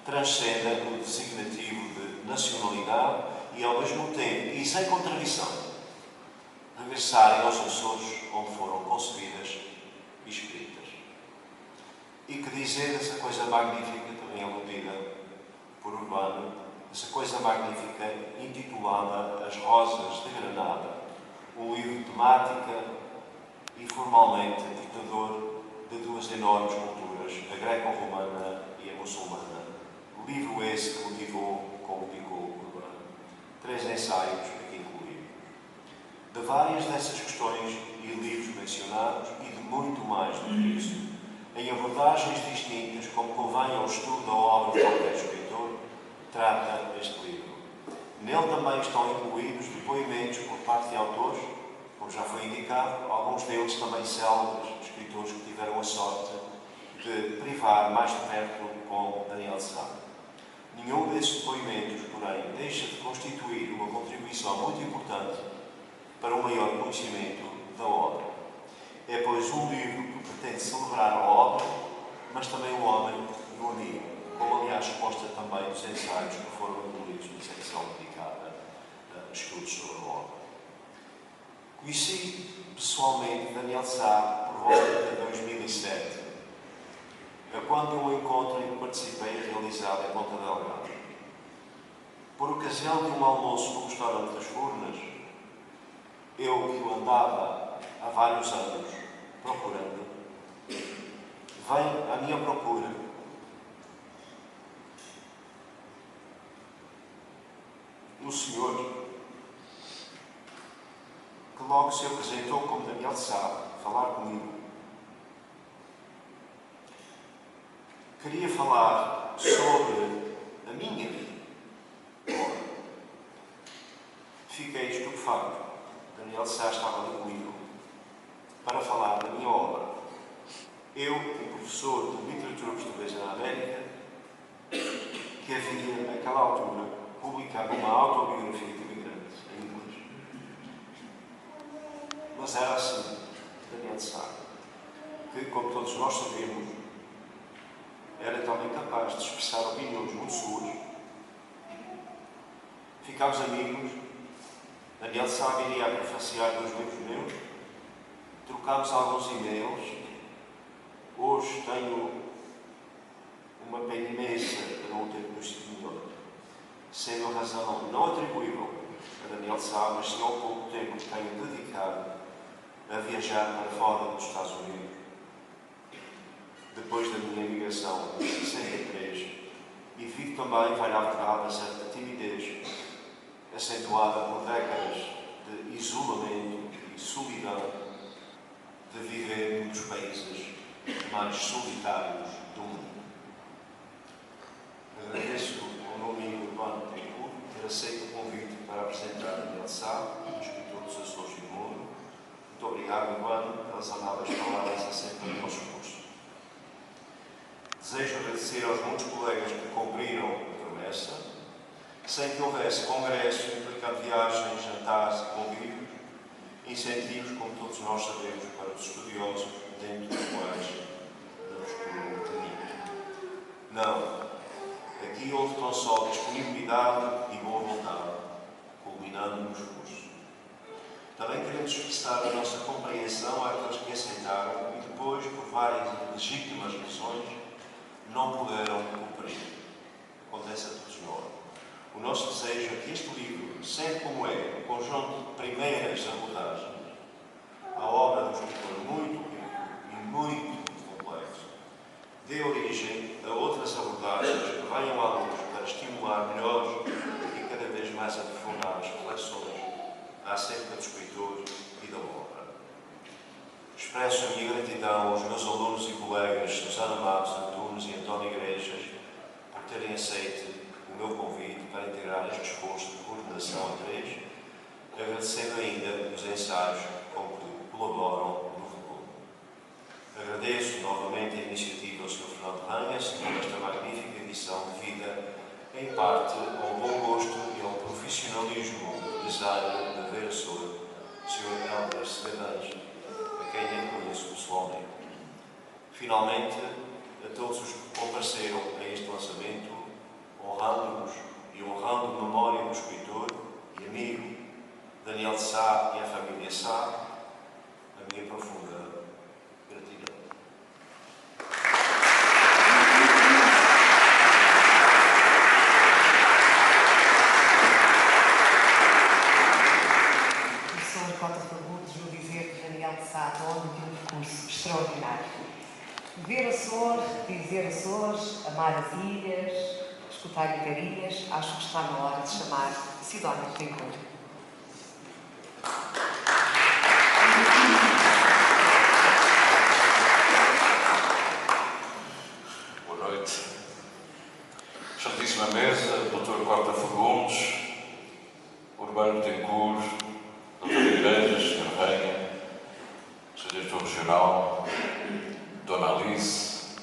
transcenda o designativo de nacionalidade e, ao mesmo tempo, e sem contradição, regressarem aos Açores onde foram concebidas e escritas. E que dizer dessa coisa magnífica, também aludida por Urbano, essa coisa magnífica intitulada As Rosas de Granada, um livro de temática e formalmente portador de duas enormes culturas, a greco-romana e a muçulmana. O livro esse que motivou, como indicou Urbano, 3 ensaios aqui incluídos. De várias dessas questões e livros mencionados, e de muito mais do que isso, em abordagens distintas, como convém ao estudo da obra de qualquer escritor, trata este livro. Nele também estão incluídos depoimentos por parte de autores, como já foi indicado, alguns deles também célebres, escritores que tiveram a sorte de privar mais de perto com Daniel de Sá. Nenhum desses depoimentos, porém, deixa de constituir uma contribuição muito importante para o maior conhecimento da obra. É, pois, um livro que pretende celebrar a obra, mas também o homem e o amigo, como, aliás, consta também dos ensaios que foram incluídos na secção dedicada a estudos sobre a obra. Conheci pessoalmente Daniel de Sá por volta de 2007, quando de um encontro em que participei realizado em Ponta Delgada. Por ocasião de um almoço no restaurante das Furnas, eu que o andava há vários anos procurando, vem à minha procura um senhor que logo se apresentou como Daniel de Sá, falar comigo. Queria falar sobre a minha obra. Fiquei estupefacto. Daniel de Sá estava ali comigo para falar da minha obra. Eu, um professor de literatura portuguesa na América, que havia, naquela altura, publicado uma autobiografia de imigrantes em inglês. Mas era assim, Daniel de Sá, que, como todos nós sabemos, era também capaz de expressar opiniões muito suas. Ficámos amigos. Daniel de Sá viria a prefaciar 2 livros meus. Trocámos alguns e-mails. Hoje tenho uma pena imensa de não o ter conhecido melhor, sendo a razão não atribuível a Daniel de Sá, mas sim ao pouco tempo que tenho dedicado a viajar para fora dos Estados Unidos, depois da minha imigração em 63, e devido também, vai à verdade, a certa timidez acentuada por décadas de isolamento e solidão, de viver num dos países mais solitários do mundo. Agradeço ao meu amigo Urbano Tencourt ter aceito o convite para apresentar Daniel de Sá, escritor dos Açores do Mundo. Muito obrigado, Urbano, pelas amáveis palavras acerca do nosso curso. Desejo agradecer aos muitos colegas que cumpriram a promessa, sem que houvesse congressos implicando viagens, jantares e convívios, incentivos, como todos nós sabemos, para os estudiosos, dentro dos quais não escolhemos caminho. Não. Aqui houve tão só disponibilidade e boa vontade, culminando no esforço. Também queremos expressar a nossa compreensão àqueles que aceitaram e depois, por várias legítimas razões, não puderam cumprir. Acontece a todos nós. O nosso desejo é que este livro, sendo como é um conjunto de primeiras abordagens, a obra de um escritor muito rico e muito complexo, dê origem a outras abordagens que venham à luz para estimular melhores e cada vez mais aprofundadas reflexões acerca do escritor e da obra. Expresso a minha gratidão aos meus alunos e colegas Susana Matos Antunes e António Igrejas por terem aceito o meu convite para integrar este esforço de coordenação a 3, agradecendo ainda os ensaios com que colaboram no volume. Agradeço novamente a iniciativa do Sr. Fernando Ranhas por esta magnífica edição devida, em parte, ao bom gosto e ao profissionalismo do designer da Vera Soura, Sr. Helder Segadães, a quem nem conheço pessoalmente. Finalmente, a todos os que compareceram a este lançamento, honrando-nos e honrando a memória do escritor e amigo Daniel de Sá e a família Sá, a minha profunda gratidão. as ilhas, escutar ligarias, acho que está na hora de chamar Sidónia Betancourt. Boa noite. Excelentíssima mesa, Dr. Costa Fagundes, Urbano Betancourt, Dr. Igrejas, Sr. Rainha, Sr. Diretor Regional, Dona Alice,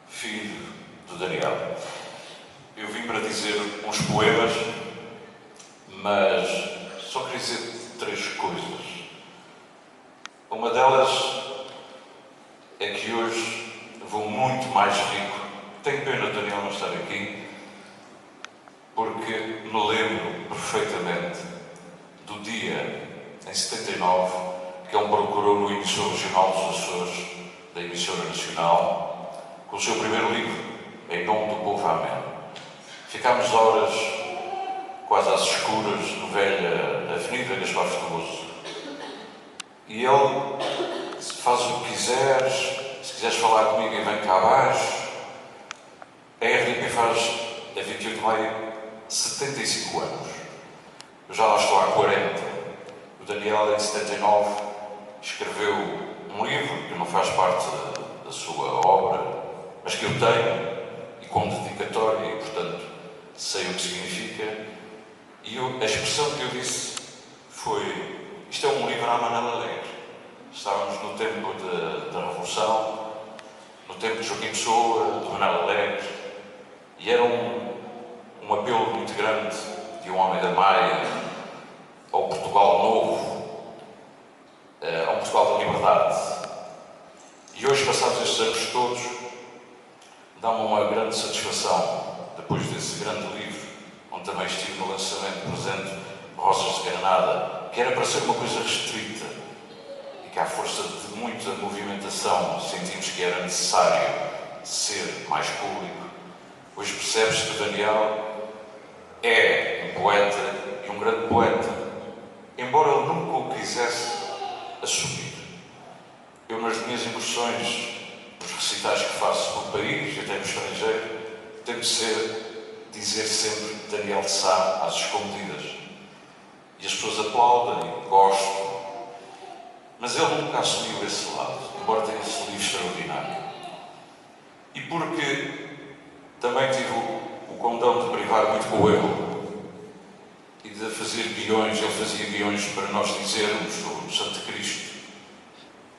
filho do Daniel. Eu vim para dizer uns poemas, mas só queria dizer 3 coisas. Uma delas é que hoje vou muito mais rico. Tenho pena de Daniel não estar aqui, porque me lembro perfeitamente do dia, em 79, que ele me procurou no Emissor Regional dos Açores, da Emissora Nacional, com o seu primeiro livro, Em Nome do Povo, Amém. Ficámos horas quase às escuras no velha Avenida Gaspar Frutuoso. E ele disse: faz o que quiseres, se quiseres falar comigo e vem cá abaixo. A RDP faz, a 28 de maio, 75 anos. Eu já lá estou há 40. O Daniel, em 79, escreveu um livro que não faz parte da sua obra, mas que eu tenho, e com dedicatória, e portanto sei o que significa. E a expressão que eu disse foi: isto é um livro à Manela Alegre. Estávamos no tempo da Revolução, no tempo de Joaquim Pessoa, de Manela Alegre, e era um apelo muito grande de um homem da Maia ao Portugal novo, ao Portugal da liberdade. E hoje, passados estes anos todos, dá-me uma grande satisfação, depois desse grande livro, onde também estive no lançamento presente Rosas de Granada, que era para ser uma coisa restrita, e que à força de muita movimentação sentimos que era necessário ser mais público. Hoje percebe-se que o Daniel é um poeta, e um grande poeta, embora ele nunca o quisesse assumir. Eu, nas minhas incursões, nos recitais que faço pelo país e até no estrangeiro, tento dizer sempre Daniel de Sá às escondidas. E as pessoas aplaudem e gostam. Mas ele nunca assumiu esse lado, embora tenha esse livro extraordinário. E porque também tive o condão de privar muito com ele e de fazer guiões. Ele fazia guiões para nós dizermos do Santo Cristo,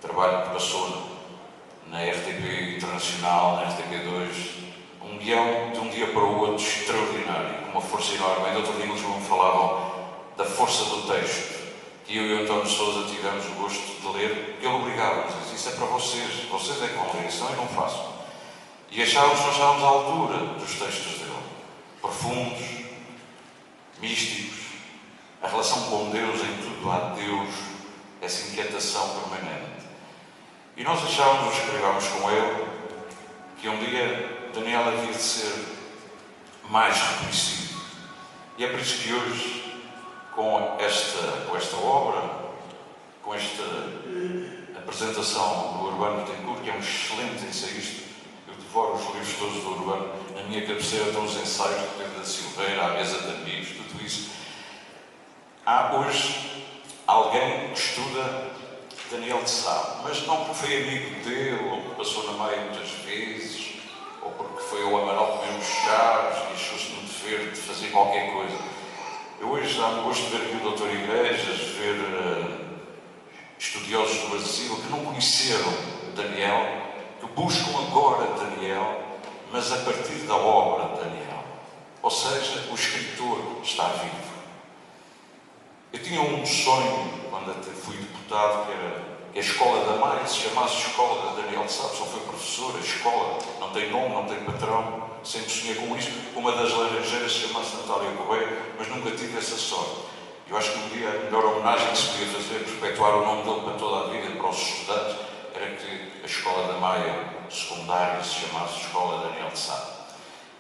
trabalho que passou na RTP Internacional, na RTP2, um guião de um dia para o outro extraordinário, com uma força enorme. Ainda outro dia nos falavam da força do texto, que eu e o António Sousa tivemos o gosto de ler, porque ele obrigava-nos a dizer: isso é para vocês é que vão ler, isso não, eu não faço. E achávamos à altura dos textos dele, profundos, místicos, a relação com Deus, em tudo há Deus, essa inquietação permanente. E nós achávamos, escrevávamos com ele, que um dia Daniel havia de ser mais reconhecido. E é por isso que hoje, com esta obra, com esta apresentação do Urbano Betancourt, que é um excelente ensaísta, eu devoro os livros todos do Urbano, na minha cabeceira estão os ensaios de Pedro da Silveira, a mesa de amigos, tudo isso. Há hoje alguém que estuda Daniel de Sá, mas não porque foi amigo dele, ou porque passou na Maia muitas vezes, ou porque foi ao Amaral comer uns chás e achou-se no dever de fazer qualquer coisa. Eu hoje dá-me gosto de ver aqui o Dr. Igrejas, ver estudiosos do Brasil que não conheceram Daniel, que buscam agora Daniel, mas a partir da obra de Daniel. Ou seja, o escritor está vivo. Eu tinha um sonho, quando até fui deputado, que era que a Escola da Maia se chamasse Escola de Daniel de Sá. Só foi professora, escola, não tem nome, não tem patrão. Sempre sonhei com isto. Uma das laranjeiras se chamasse Natália Correia, mas nunca tive essa sorte. Eu acho que um dia a melhor homenagem que se podia fazer, perpetuar o nome dele para toda a vida, para os estudantes, era que a Escola da Maia secundária se chamasse Escola Daniel de Sá.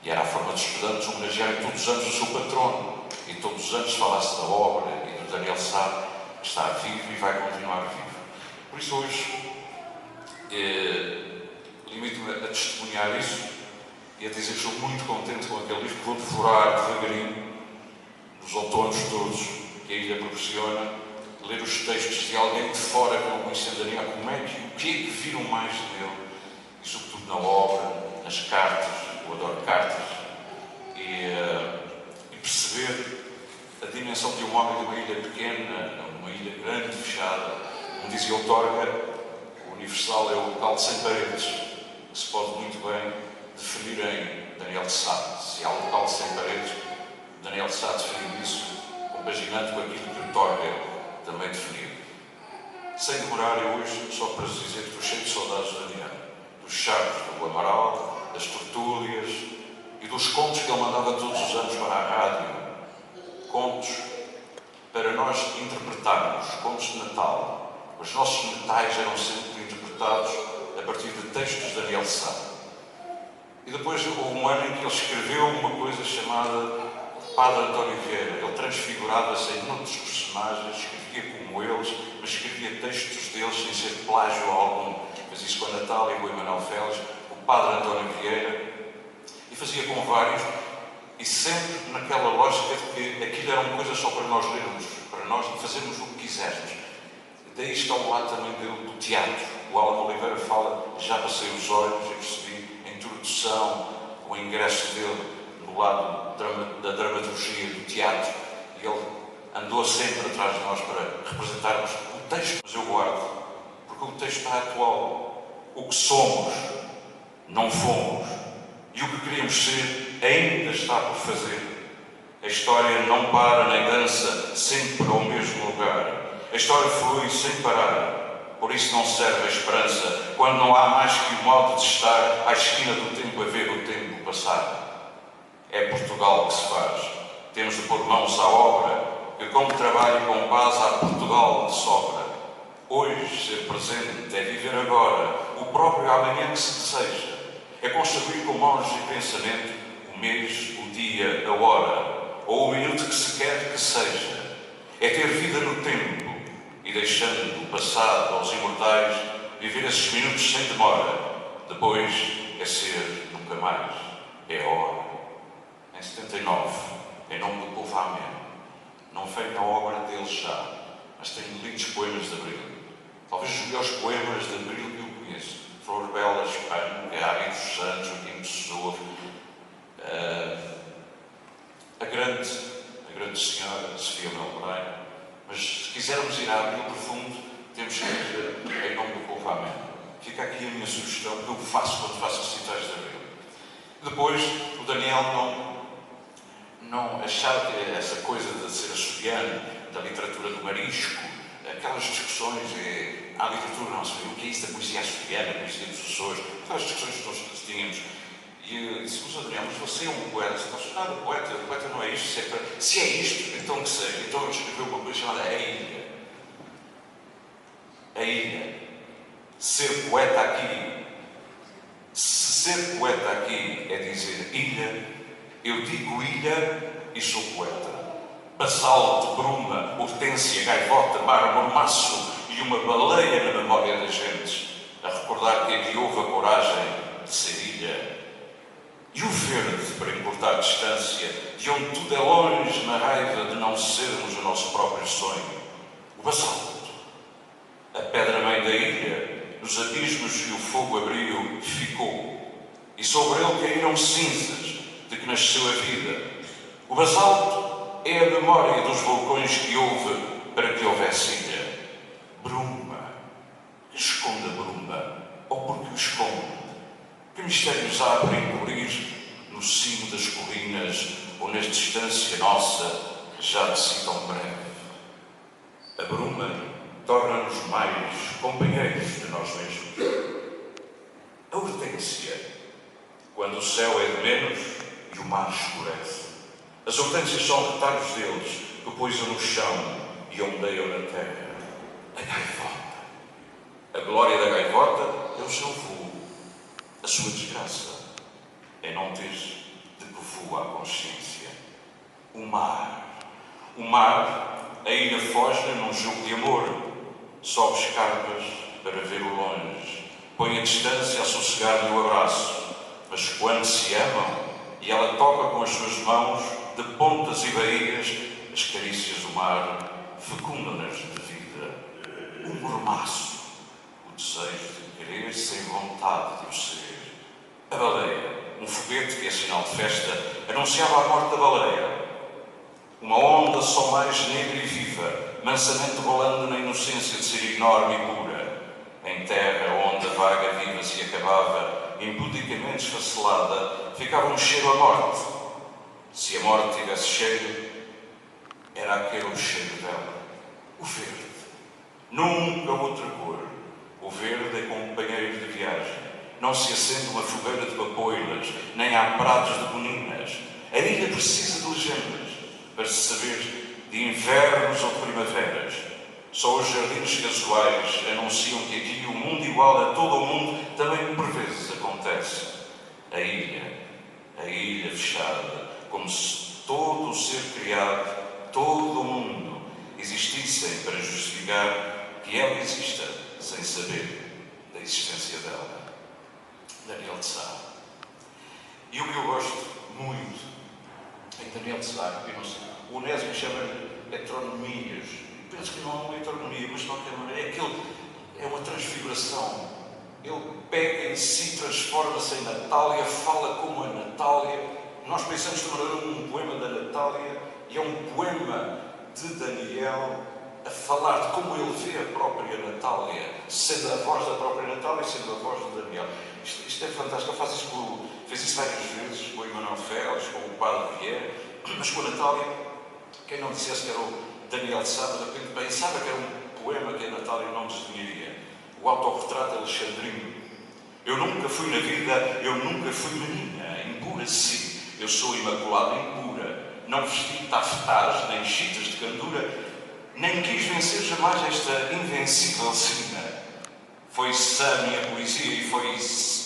E era a forma de estudantes homenagearem todos os anos o seu patrono, e todos os anos falasse da obra e do Daniel de Sá, que está vivo e vai continuar vivo. Por isso hoje limito-me a testemunhar isso, e a dizer que estou muito contente com aquele livro, que vou devorar devagarinho, nos outonos todos que a ilha proporciona, ler os textos de alguém de fora que não conhecia Daniel, como é que, o que é que viram mais dele, e sobretudo na obra, nas cartas, eu adoro cartas, e perceber a dimensão de um homem de uma ilha pequena, uma ilha grande, fechada. Como dizia o Torga, o universal é o local de 100 paredes, que se pode muito bem definir em Daniel de Sá. Se há um local de 100 paredes, Daniel de Sá definiu isso, compaginando com aquilo que o Torga também definiu. Sem demorar, eu hoje, só para vos dizer que estou cheio de saudades de Daniel, dos charcos do Amaral, das tertúlias e dos contos que ele mandava todos os anos para a rádio. Contos para nós interpretarmos, contos de Natal. Os nossos natais eram sempre interpretados a partir de textos de Daniel de Sá. E depois houve um ano em que ele escreveu uma coisa chamada Padre António Vieira. Ele transfigurava-se em outros personagens, escrevia como eles, mas escrevia textos deles sem ser plágio algum. Fez isso com a Natália e com o Emanuel Félix, o Padre António Vieira, e fazia com vários, e sempre naquela lógica de que aquilo era uma coisa só para nós lermos, para nós fazermos o que quisermos. Daí está o lado também do teatro. O Alan Oliveira fala, já passei os olhos, eu percebi a introdução, o ingresso dele no lado da dramaturgia do teatro, e ele andou sempre atrás de nós para representarmos o texto. Mas eu guardo, porque o texto está atual. O que somos, não fomos, e o que queríamos ser ainda está por fazer. A história não para nem dança sempre ao mesmo lugar. A história flui sem parar, por isso não serve a esperança, quando não há mais que o modo de estar à esquina do tempo a ver o tempo passar. É Portugal que se faz. Temos de pôr mãos à obra, que como trabalho com base há Portugal de sobra. Hoje, ser presente é viver agora, o próprio amanhã que se deseja. É construir com mãos e pensamento o mês, o dia, a hora, ou o minuto que se quer que seja. É ter vida no tempo e, deixando o passado aos imortais, viver esses minutos sem demora. Depois é ser nunca mais. É a hora. Em 79, em nome do povo amém, não veio a obra dele já, mas tenho lido os poemas de Abril. Talvez os melhores poemas de Abril que eu conheço. Flor Bela, Espanha, Gabi dos Santos, Joaquim Pessoa, a grande senhora Sofia Melbourne. Mas se quisermos ir a Abril profundo, temos que ir em nome do povo amém. Fica aqui a minha sugestão, que eu faço quando faço recitais de Abril. Depois, o Daniel não achava que essa coisa de ser açoriano, da literatura do marisco, aquelas discussões, a literatura não sei o que é isso da poesia açoriana, a poesia dos Açores, aquelas discussões que nós tínhamos. E eu disse, mas Adriano, mas você é um poeta, você não é nada poeta, o poeta não é isto, se é isto, então que seja. Então ele escreveu uma coisa chamada A Ilha. A Ilha. Ser poeta aqui, se ser poeta aqui é dizer ilha, eu digo ilha e sou poeta. Basalto, bruma, hortênsia, gaivota, mar, mormaço e uma baleia na memória das gentes, a recordar que aqui houve a coragem de ser ilha. E o verde, para encurtar distância, de onde tudo é longe na raiva de não sermos o nosso próprio sonho. O basalto, a pedra-mãe da ilha, nos abismos que o fogo abriu, ficou, e sobre ele caíram cinzas de que nasceu a vida. O basalto é a memória dos vulcões que houve para que houvesse ilha. Bruma, que esconde a bruma, ou porque o esconde? Que mistérios há para encobrir no cimo das colinas ou na distância nossa, já de si tão breve? A bruma torna-nos mais companheiros de nós mesmos. A hortênsia, quando o céu é de menos e o mar escurece. As hortênsias são retalhos deles que poisam no chão e ondeiam na terra. A gaivota. A glória da gaivota é o seu voo. A sua desgraça é não ter de que voa a consciência. O mar. O mar, a ilha foge num jogo de amor. Sobe escarpas para ver o longe. Põe a distância a sossegar-lhe o abraço. mas quando se amam e ela toca com as suas mãos, de pontas e baías, as carícias do mar fecundam-nas de vida. O mormaço, o desejo de querer sem vontade de o ser. A baleia, um foguete que é sinal de festa, anunciava a morte da baleia. Uma onda só mais negra e viva, mansamente rolando na inocência de ser enorme e pura. Em terra, a onda vaga viva se acabava, impudicamente esfacelada, ficava um cheiro à morte. Se a morte tivesse cheiro, era aquele o cheiro dela. O verde. Nunca outra cor. O verde é companheiro de viagem. Não se acende uma fogueira de papoilas, nem há pratos de boninas. A ilha precisa de legendas para se saber de invernos ou de primaveras. Só os jardins casuais anunciam que aqui o mundo igual a todo o mundo também por vezes acontece. A ilha fechada, como se todo o ser criado, todo o mundo, existissem para justificar que ela exista, sem saber da existência dela. Daniel de Sá. E o que eu gosto muito em Daniel de Sá, eu não sei, o Onésimo chama-lhe heteronomias. Penso que não é uma heteronomia, mas de qualquer maneira é uma transfiguração. Ele pega em si, transforma-se em Natália, fala como a Natália. Nós pensamos que não é um poema da Natália, e é um poema de Daniel a falar de como ele vê a própria Natália, sendo a voz da própria Natália e sendo a voz de Daniel. Isto é fantástico. Ele fez isso várias vezes com o Emanuel Félix, com o Padre Vieira, mas com a Natália, quem não dissesse que era o Daniel de Sá, de repente pensava que era um poema que a Natália não desenharia. O autorretrato alexandrino. Eu nunca fui na vida, eu nunca fui menina, impura sim. Eu sou imaculada impura. Não vesti tafetás, nem chitas de candura, nem quis vencer jamais esta invencível sina. Foi sã a minha poesia e foi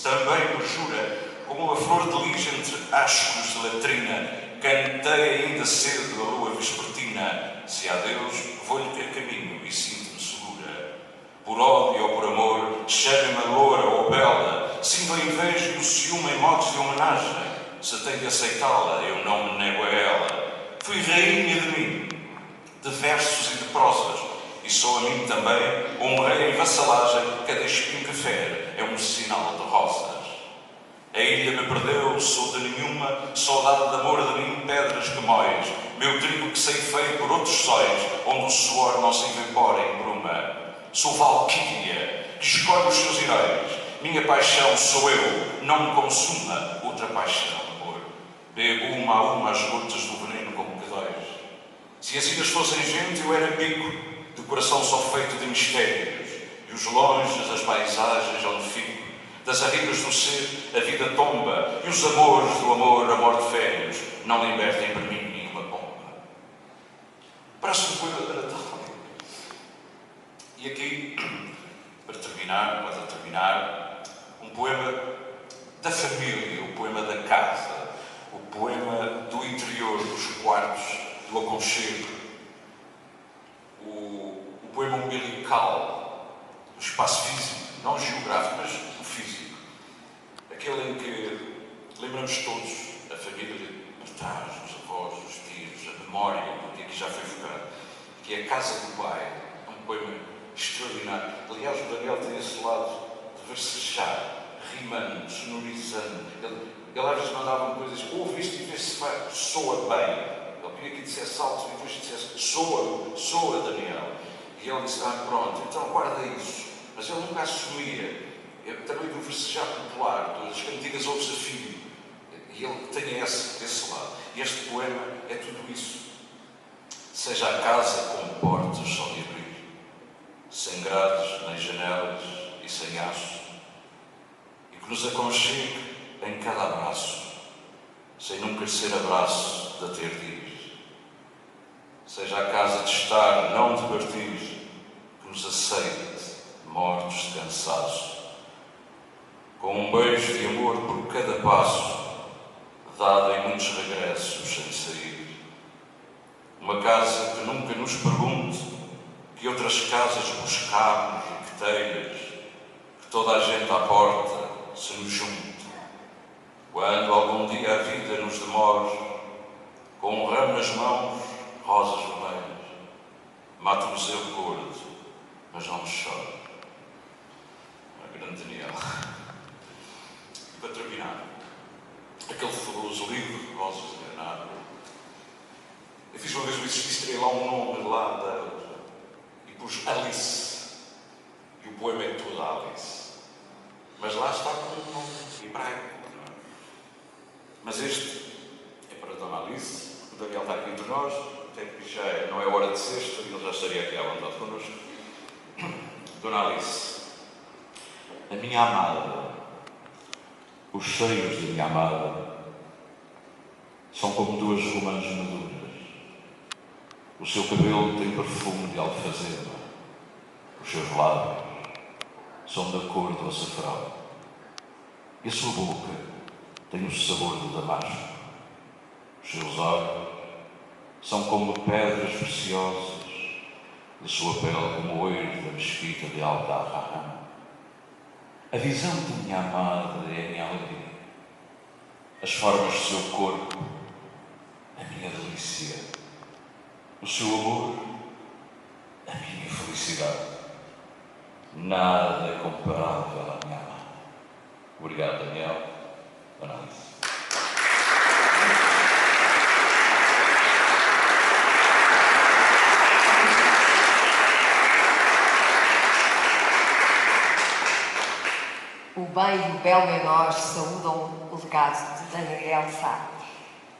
também perjura, como uma flor de lis entre ascos de latrina. Cantei ainda cedo a lua vespertina. Se há Deus, vou-lhe ter caminho e sinto-me segura. Por ódio ou por amor, chame-me loura ou bela. Sinto a inveja e o ciúme em modos de homenagem. Se tem de aceitá-la, eu não me nego a ela. Fui rainha de mim, de versos e de prosas, e sou a mim também honrei em vassalagem. Cada espinho que fere é um sinal de rosas. A ilha me perdeu, sou de nenhuma, saudade de amor de mim, pedras que mois, meu trigo que ceifei por outros sóis, onde o suor não se evapora em bruma. Sou valquíria, que escolhe os seus heróis, minha paixão sou eu, não me consuma outra paixão, amor. Bebo uma a uma as gotas do veneno como que dóis. Se as ilhas fossem gente, eu era bico, de coração só feito de mistérios, e os longes, as paisagens onde fico, das arribas do ser, a vida tomba, e os amores do amor, amor de férias, não libertem para mim nenhuma pomba. Parece um poema da Natália. E aqui, para terminar, um poema da família, o poema da casa, o poema do interior, dos quartos, do aconchego, o poema umbilical, do espaço físico, não geográfico, mas o físico. Aquele em que lembramos todos a família por trás, os avós, os tios, a memória, que aqui já foi focado, que é a casa do pai. É um poema extraordinário. Aliás, o Daniel tem esse lado de versejar, rimando, sonorizando. Ele às vezes mandava-me coisas, ouve isto e vê se soa bem. Ele queria que dissesse alto e depois dissesse soa, Daniel. E ele disse, pronto, então guarda isso. Mas ele nunca assumia. Também do versejar popular, todas as cantigas ao desafio. E ele tem esse lado. E este poema é tudo isso. Seja a casa com portas só de abrir, sem grades nem janelas e sem aço, e que nos aconchegue em cada abraço, sem nunca ser abraço de ter de ir. Seja a casa de estar, não de partir, que nos aceite, mortos de cansaço, com um beijo de amor por cada passo, dado em muitos regressos sem sair. Uma casa que nunca nos pergunte que outras casas buscamos e que telhas, que toda a gente à porta se nos junte. Quando algum dia a vida nos demore, com um ramo nas mãos, rosas vermelhas, mate-nos eu gordo, mas não me chore. Grande Daniel. E para terminar, aquele fabuloso livro, Rosas de Granada, eu fiz uma vez um exercício, tirei lá um nome lá e pus Alice. E o poema é todo Alice. Mas lá está com um nome hebraico. Mas este é para Dona Alice. O Daniel está aqui entre nós, até que já não é hora de sexta e ele já estaria aqui à vontade connosco. Dona Alice, a minha amada, os seios da minha amada são como duas romãs maduras. O seu cabelo tem perfume de alfazema. Os seus lábios são da cor do açafrão. E a sua boca tem o sabor do damasco. Os seus olhos são como pedras preciosas. E a sua pele como o oiro da mesquita de Al-Dahram. A visão de minha amada é a minha alegria. As formas do seu corpo, a minha delícia. O seu amor, a minha felicidade. Nada é comparável à minha amada. Obrigado, Daniel. Dona Alice. O bem e o belo em nós saúdam o legado de Daniel Sá.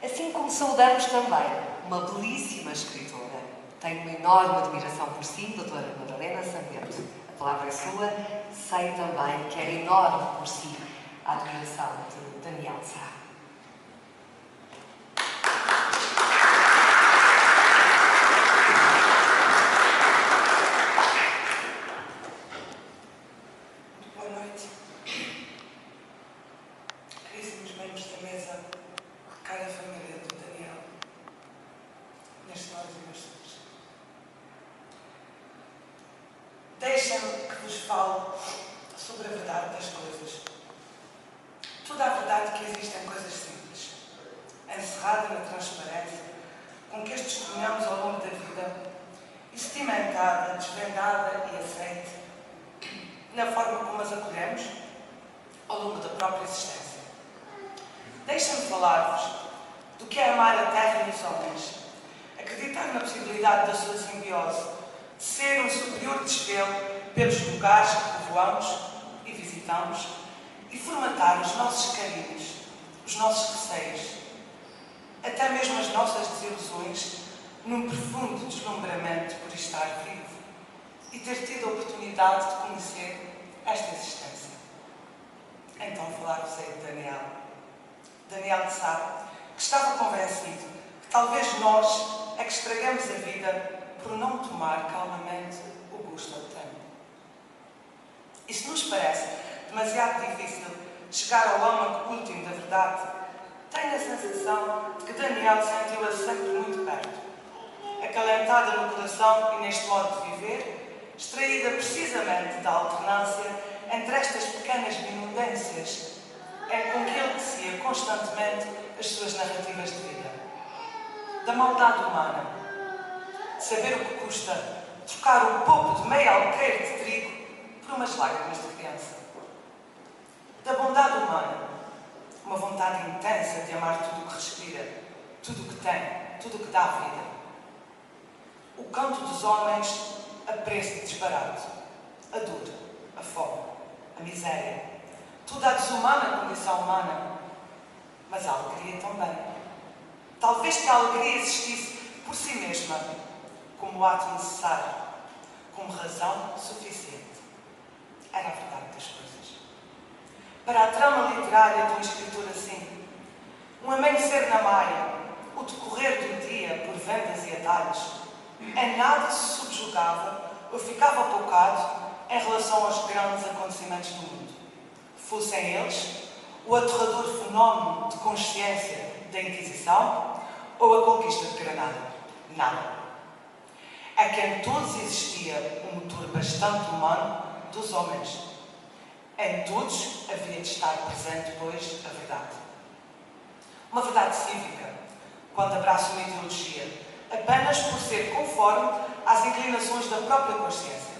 Assim como saudamos também uma belíssima escritora. Tenho uma enorme admiração por si, doutora Madalena Sanguento. A palavra é sua. Sei também que é enorme por si a admiração de Daniel Sá. Boa noite. Caríssimos membros da mesa, cara família do Daniel, minhas senhoras e meus senhores. Deixem-me que vos fale sobre a verdade das coisas. Toda a verdade que existe em coisas simples, encerrada na transparência, com que as testemunhamos ao longo da vida, e sedimentada, desvendada e aceite, na forma como as acolhemos, ao longo da própria existência. Deixem-me falar-vos do que é amar a terra e os homens, acreditar na possibilidade da sua simbiose, de ser um superior desvelo pelos lugares que povoamos e visitamos e formatar os nossos carinhos, os nossos receios, até mesmo as nossas desilusões, num profundo deslumbramento por estar vivo e ter tido a oportunidade de conhecer esta existência. Então falar-vos-ei de Daniel. Daniel de Sá, que estava convencido que talvez nós é que estragamos a vida por não tomar calmamente o gosto ao tempo. E se nos parece demasiado difícil chegar ao âmago último da verdade, tenho a sensação de que Daniel sentiu-a sempre muito perto, acalentada no coração e neste modo de viver, extraída precisamente da alternância entre estas pequenas minudências com que ele tecia constantemente as suas narrativas de vida. Da maldade humana, de saber o que custa trocar um pouco de meio alqueire de trigo por umas lágrimas de criança. Da bondade humana, uma vontade intensa de amar tudo o que respira, tudo o que tem, tudo o que dá vida. O canto dos homens a preço de desbarato, a dor, a fome, a miséria, toda a desumana condição humana, mas a alegria também. Talvez que a alegria existisse por si mesma, como ato necessário, como razão suficiente. Era a verdade das coisas. Para a trama literária de um escritor assim, um amanhecer na maia, o decorrer do dia por vendas e atalhos, em nada se subjugava ou ficava apocado em relação aos grandes acontecimentos do mundo. Fossem eles o aterrador fenómeno de consciência da Inquisição ou a conquista de Granada. Nada. É que em todos existia um motor bastante humano dos homens. Em todos havia de estar presente, pois, a verdade. Uma verdade cívica, quando abraça uma ideologia, apenas por ser conforme às inclinações da própria consciência.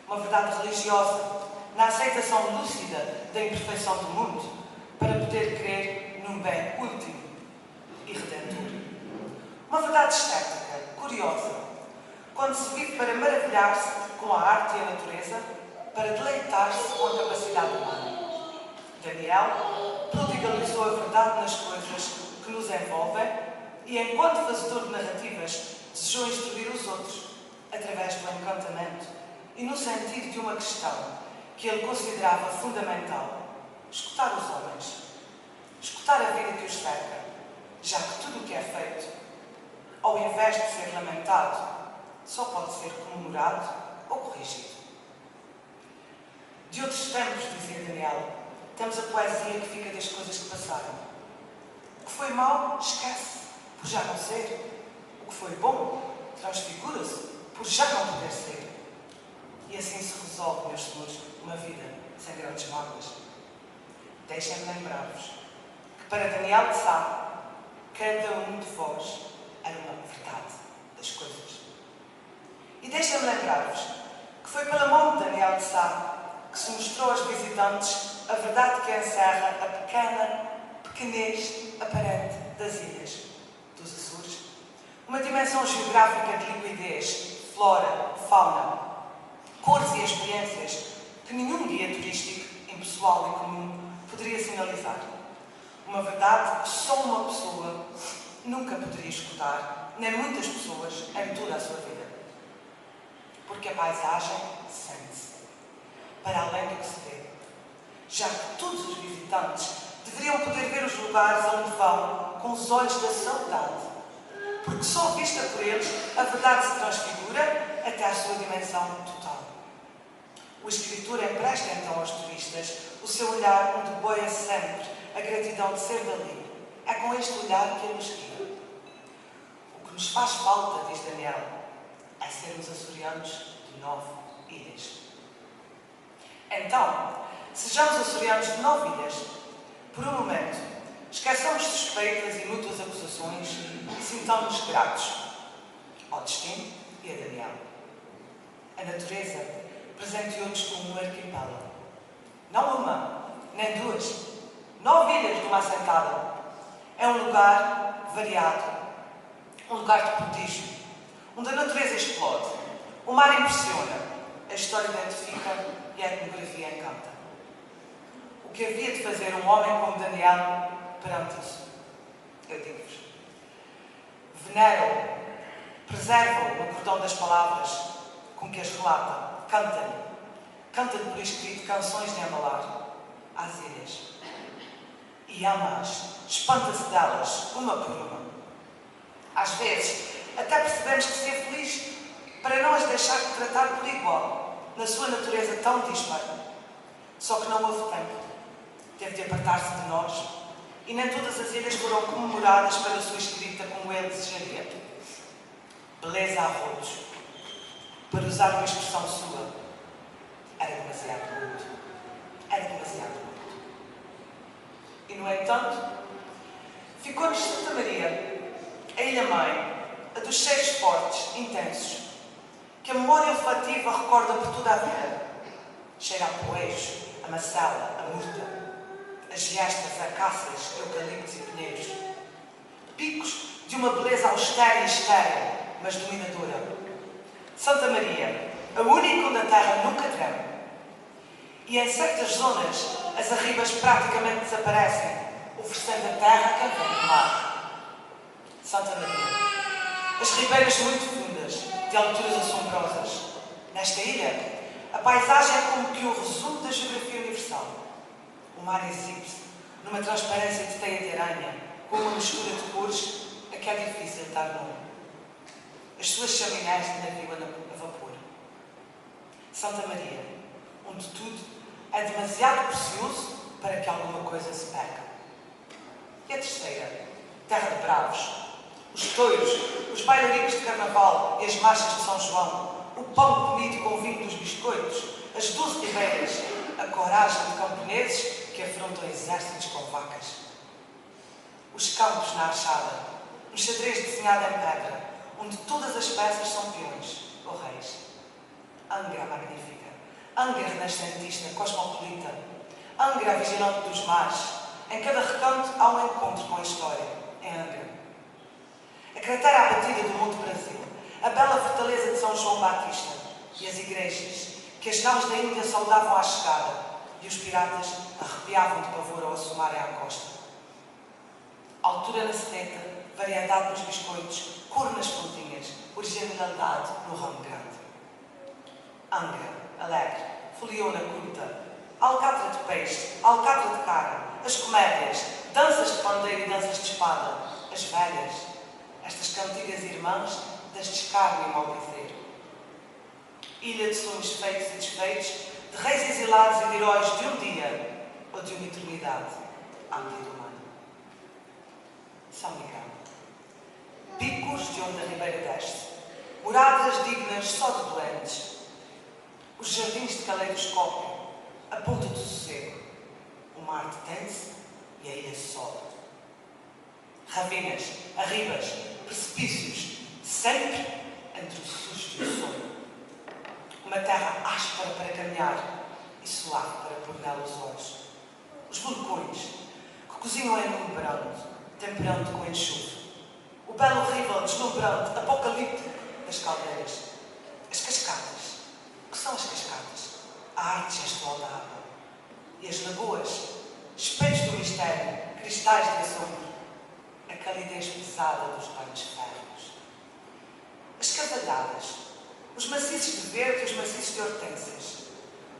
Uma verdade religiosa, na aceitação lúcida da imperfeição do mundo, para poder crer num bem último e redentor. Uma verdade estética, curiosa, quando se vive para maravilhar-se com a arte e a natureza, para deleitar-se com a capacidade humana. Daniel prodigalizou a verdade nas coisas que nos envolvem e, enquanto fazedor de narrativas, desejou instruir os outros, através do encantamento e no sentido de uma questão que ele considerava fundamental: escutar os homens, escutar a vida que os cerca, já que tudo o que é feito, ao invés de ser lamentado, só pode ser comemorado ou corrigido. De outros tempos, dizia Daniel, temos a poesia que fica das coisas que passaram. O que foi mau, esquece, por já não ser. O que foi bom, transfigura-se, por já não poder ser. E assim se resolve, meus senhores, uma vida sem grandes mágoas. Deixem-me lembrar-vos que para Daniel de Sá, cada um de vós era uma verdade das coisas. E deixem-me lembrar-vos que foi pela mão de Daniel de Sá que se mostrou aos visitantes a verdade que encerra a pequenez aparente das ilhas dos Açores. Uma dimensão geográfica de liquidez, flora, fauna, cores e experiências que nenhum guia turístico, impessoal e comum, poderia sinalizar. Uma verdade que só uma pessoa nunca poderia escutar, nem muitas pessoas em toda a sua vida. Porque a paisagem sente-se, para além do que se vê. Já que todos os visitantes deveriam poder ver os lugares onde vão com os olhos da saudade, porque só vista por eles a verdade se transfigura até à sua dimensão total. O escritor empresta então aos turistas o seu olhar onde boia sempre a gratidão de ser dali. É com este olhar que ele nos guia. O que nos faz falta, diz Daniel, é sermos açorianos de 9 ilhas. Então, sejamos açorianos de 9 ilhas. Por um momento, esqueçamos suspeitas e mútuas acusações e sintamos-nos gratos ao destino e a Daniel. A natureza presenteou-nos com um arquipélago. Não uma, nem duas. 9 ilhas de uma assentada. É um lugar variado, um lugar de prodígio, onde a natureza explode, o mar impressiona, a história identifica e a etnografia encanta. O que havia de fazer um homem como Daniel perante isso? Eu digo-vos. Veneram, preservam no cordão das palavras com que as relata, canta-lhe. Canta-lhe por escrito canções de embalar às ilhas. E ama-as, espanta-se delas, uma por uma. Às vezes, até percebemos que ser feliz para não as deixar de tratar por igual, na sua natureza tão dispara. Só que não houve tempo. Teve de apartar-se de nós, e nem todas as ilhas foram comemoradas pela sua escrita como ele desejaria. Beleza a rodos, para usar uma expressão sua, era demasiado muito. Era demasiado muito. E, no entanto, ficou-nos Santa Maria, a ilha-mãe, a dos cheiros fortes, intensos, que a memória olfativa recorda por toda a vida. Cheira a poejo, a macela, a murta, as giestas, acácias, eucaliptos e pinheiros. Picos de uma beleza austera e estéril, mas dominadora. Santa Maria, a única onde a terra nunca treme. E em certas zonas, as arribas praticamente desaparecem, oferecendo a terra quem vem do mar. Santa Maria, as ribeiras muito fundas, de alturas assombrosas. Nesta ilha, a paisagem é como que o resumo da geografia universal. O mar exibe-se numa transparência de teia de aranha, com uma mistura de cores a que é difícil dar nome. As suas chaminés de navio a vapor. Santa Maria, onde tudo é demasiado precioso para que alguma coisa se perca. E a terceira, terra de bravos. Os touros, os bailaricos de carnaval e as marchas de São João, o pão comido com o vinho dos biscoitos, as 12 ribeiras, a coragem de camponeses que afrontam exércitos com vacas. os campos na Archada, um xadrez desenhado em pedra, onde todas as peças são peões ou reis. Angra magnífica, Angra renascentista, cosmopolita, Angra vigilante dos mares. Em cada recanto há um encontro com a história, em Angra. A cratera abatida do Monte Brasil, a bela fortaleza de São João Batista e as igrejas que as naus da Índia saudavam à chegada e os piratas arrepiavam de pavor ao assomarem à costa. Altura na serreta, variedade nos biscoitos, cor nas pontinhas, originalidade no ramo grande. Angra, alegre, foliona curta, alcatra de peixe, alcatra de cara, as comédias, danças de pandeiro e danças de espada, as velhas, estas cantigas irmãs das descarne e maldizer. Ilha de sonhos feitos e desfeitos, de reis exilados e de heróis de um dia ou de uma eternidade, ângulo humano. São Miguel. Picos de onde a ribeira desce, moradas dignas só de doentes, os jardins de caleidoscópio, a ponta do sossego, o mar detém-se e a ilha sobe. Ravinas, arribas, precipícios, sempre entre o susto e o sono. Uma terra áspera para caminhar e suave para pôr nela os olhos. Os vulcões, que cozinham em lume brando, temperando com enxofre. O belo horrível, deslumbrante, apocalíptico das caldeiras. As cascatas. O que são as cascatas? A arte gestual da água. E as lagoas, espelhos do mistério, cristais de assombro. A calidez pesada dos banhos férreos. As cavalhadas, os maciços de verde e os maciços de hortênsias.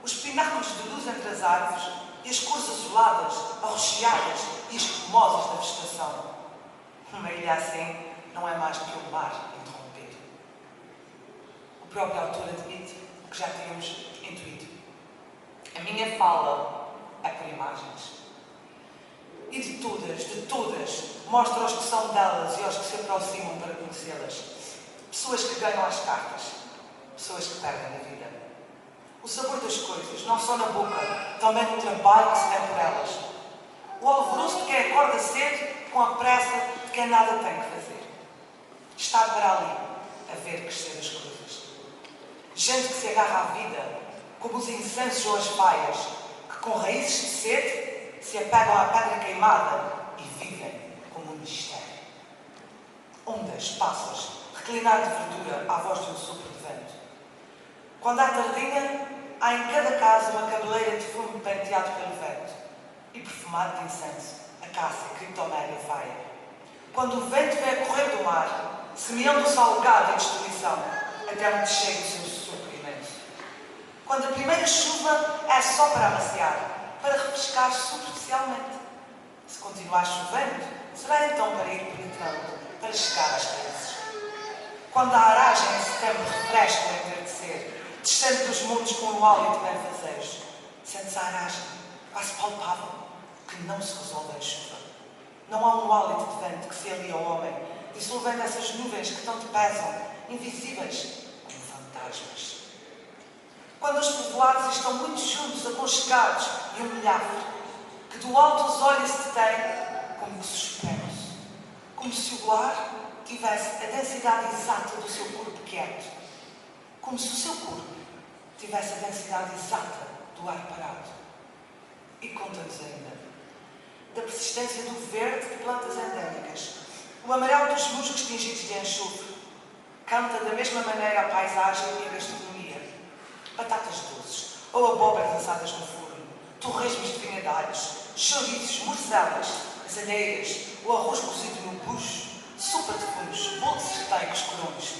Os pináculos de luz entre as árvores e as cores azuladas, arroxeadas e espumosas da vegetação. Uma ilha assim não é mais do que um mar interrompido. O próprio autor admite o que já tínhamos intuído. A minha fala é por imagens. E de todas, mostro aos que são delas e aos que se aproximam para conhecê-las. Pessoas que ganham as cartas, pessoas que perdem a vida. O sabor das coisas, não só na boca, também no trabalho que se tem por elas. O alvoroço de quem acorda cedo com a pressa de quem nada tem que fazer. Estar para ali, a ver crescer as coisas. Gente que se agarra à vida, como os incensos ou as faias, que com raízes de sede se apegam à pedra queimada e vivem como um mistério. Ondas, pássaros, reclinar de verdura à voz de um sopro de vento. Quando há tardinha, há em cada casa uma cabeleira de fumo penteado pelo vento e perfumado de incenso, a cássia, criptoméria, faia. Quando o vento vem a correr do mar, semeando o salgado e destruição, até onde chega o seu sopro imenso. Quando a primeira chuva é só para amaciar, para refrescar superficialmente. Se continuar chovendo, será então para ir penetrando, para chegar às raízes. Quando a aragem em setembro refresca o entardecer, descendo dos montes com o hálito de benfazejos, sente-se a aragem, quase palpável, que não se resolve em chuva. Não há um hálito de vento que se alia ao homem, dissolvendo essas nuvens que tanto pesam, invisíveis como fantasmas. Quando os povoados estão muito juntos, aconchegados e um milhafre, que do alto os olhos se detêm como que suspensos, como se o ar tivesse a densidade exata do seu corpo quieto, como se o seu corpo tivesse a densidade exata do ar parado. E conta-nos ainda da persistência do verde de plantas endémicas, o amarelo dos musgos tingidos de enxofre. Canta da mesma maneira a paisagem e a gastronomia. Batatas doces ou abóboras assadas no forno, torresmos de vinha de alhos, chouriços, morcelas, asalheiras, o arroz cozido no bucho, sopa de fungos, bolo de sertém com escorões.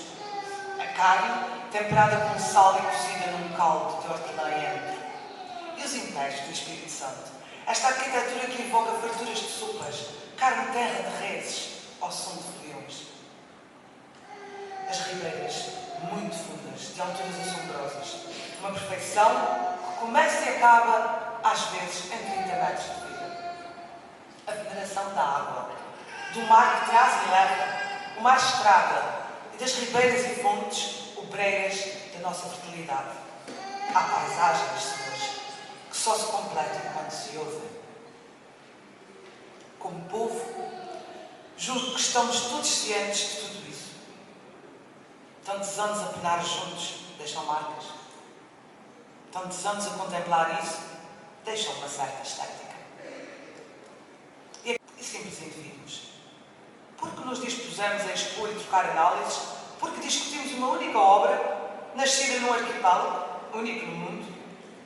A carne temperada com sal e cozida num caldo de hortelã e entre. E os impérios do Espírito Santo, esta arquitetura que invoca farturas de sopas, carne terra de reses, ao som de foliões. As ribeiras, muito fundas, de alturas assombrosas, uma perfeição que começa e acaba, às vezes, em 30 metros de vida. A veneração da água, do mar que traz e leva, o mar estraga, e das ribeiras e fontes, obreiras da nossa fertilidade. Há paisagens, senhores, que só se completam quando se ouvem. Como povo, Julgo que estamos todos cientes de tudo isso. Tantos anos a penar juntos deixam marcas. Tantos anos a contemplar isso deixam uma certa estética. E simples indivíduos. Porque nos dispusemos a expor e trocar análises, porque discutimos uma única obra, nascida num arquipélago, único no mundo,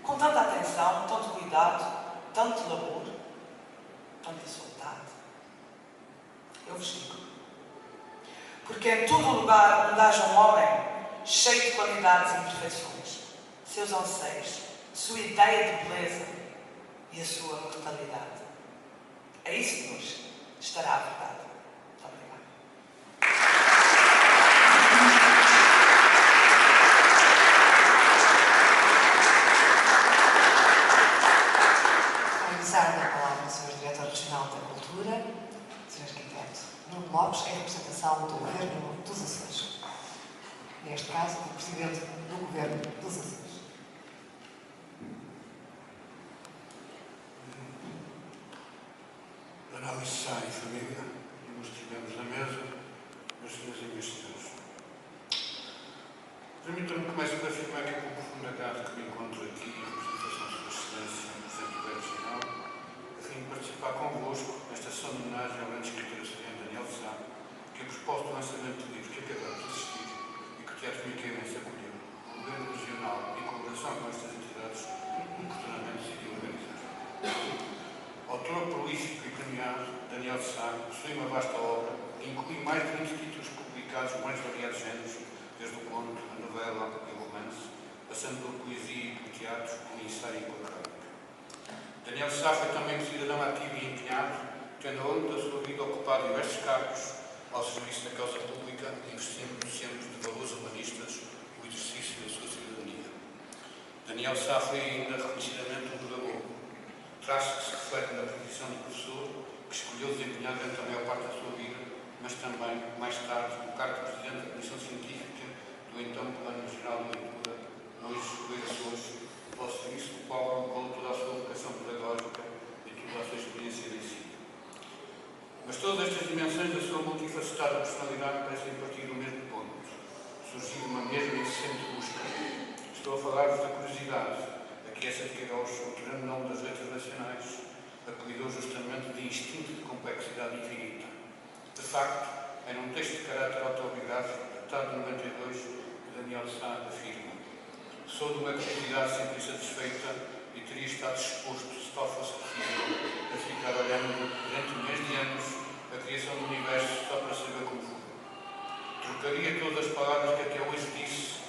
com tanta atenção, tanto cuidado, tanto labor, tanta soledade. Eu vos digo. Porque em todo lugar onde haja um homem cheio de qualidades e imperfeições, seus anseios, sua ideia de beleza e a sua mortalidade, é isso que nos estará a verdade. Muito obrigada. Finalizar a palavra ao Sr. Diretor Regional da Cultura, Sr. Arquiteto Nuno Lopes, em representação do Governo dos Açores. Neste caso, o Presidente do Governo dos Açores. Dona Alice Sá e família, nos estivemos na mesa, meus senhores e meus senhores. Permitam-me que comece por afirmar que é com profundo agrado que me encontro aqui em representação de Sua Excelência, Presidente do Governo Regional, a fim de participar convosco nesta sessão de homenagem ao grande escritor açoriano Daniel Sá, que a propósito do lançamento do livro que acabamos de assistir e que o Teatro Miquelense acolheu, o Governo Regional, em colaboração com estas entidades, oportunamente decidiu organizar. Autor prolífico e premiado, Daniel Sá possui uma vasta obra que inclui mais de 20 títulos publicados nos mais variados géneros, desde o conto, a novela e o romance, passando pela poesia e pelo teatro, pelo ensaio e pela crónica. Daniel Sá foi também um cidadão ativo e empenhado, tendo ao longo da sua vida ocupado diversos cargos ao serviço da causa pública, investindo sempre de valores humanistas o exercício da sua cidadania. Daniel Sá foi ainda reconhecidamente um pedagogo, traço que se reflete na profissão de professor, que escolheu desempenhar durante a maior parte da sua vida, mas também, mais tarde, o cargo de Presidente da Comissão Científica do então Plano Nacional de Leitura, hoje do Açores, ao serviço do qual alocou toda a sua vocação pedagógica e toda a sua experiência de ensino. Mas todas estas dimensões da sua multifacetada personalidade parecem partir do mesmo ponto, surgindo uma mesma e incessante busca. Estou a falar-vos da curiosidade, que essa de Queiroz, o grande nome das letras nacionais, apelidou justamente de instinto de complexidade infinita. De facto, é num texto de caráter autobiográfico, datado de 92, que Daniel Sá afirma: sou de uma curiosidade sempre insatisfeita e teria estado disposto, se tal fosse possível, a ficar olhando durante milhões de anos a criação do universo só para saber como foi. Trocaria todas as palavras que até hoje disse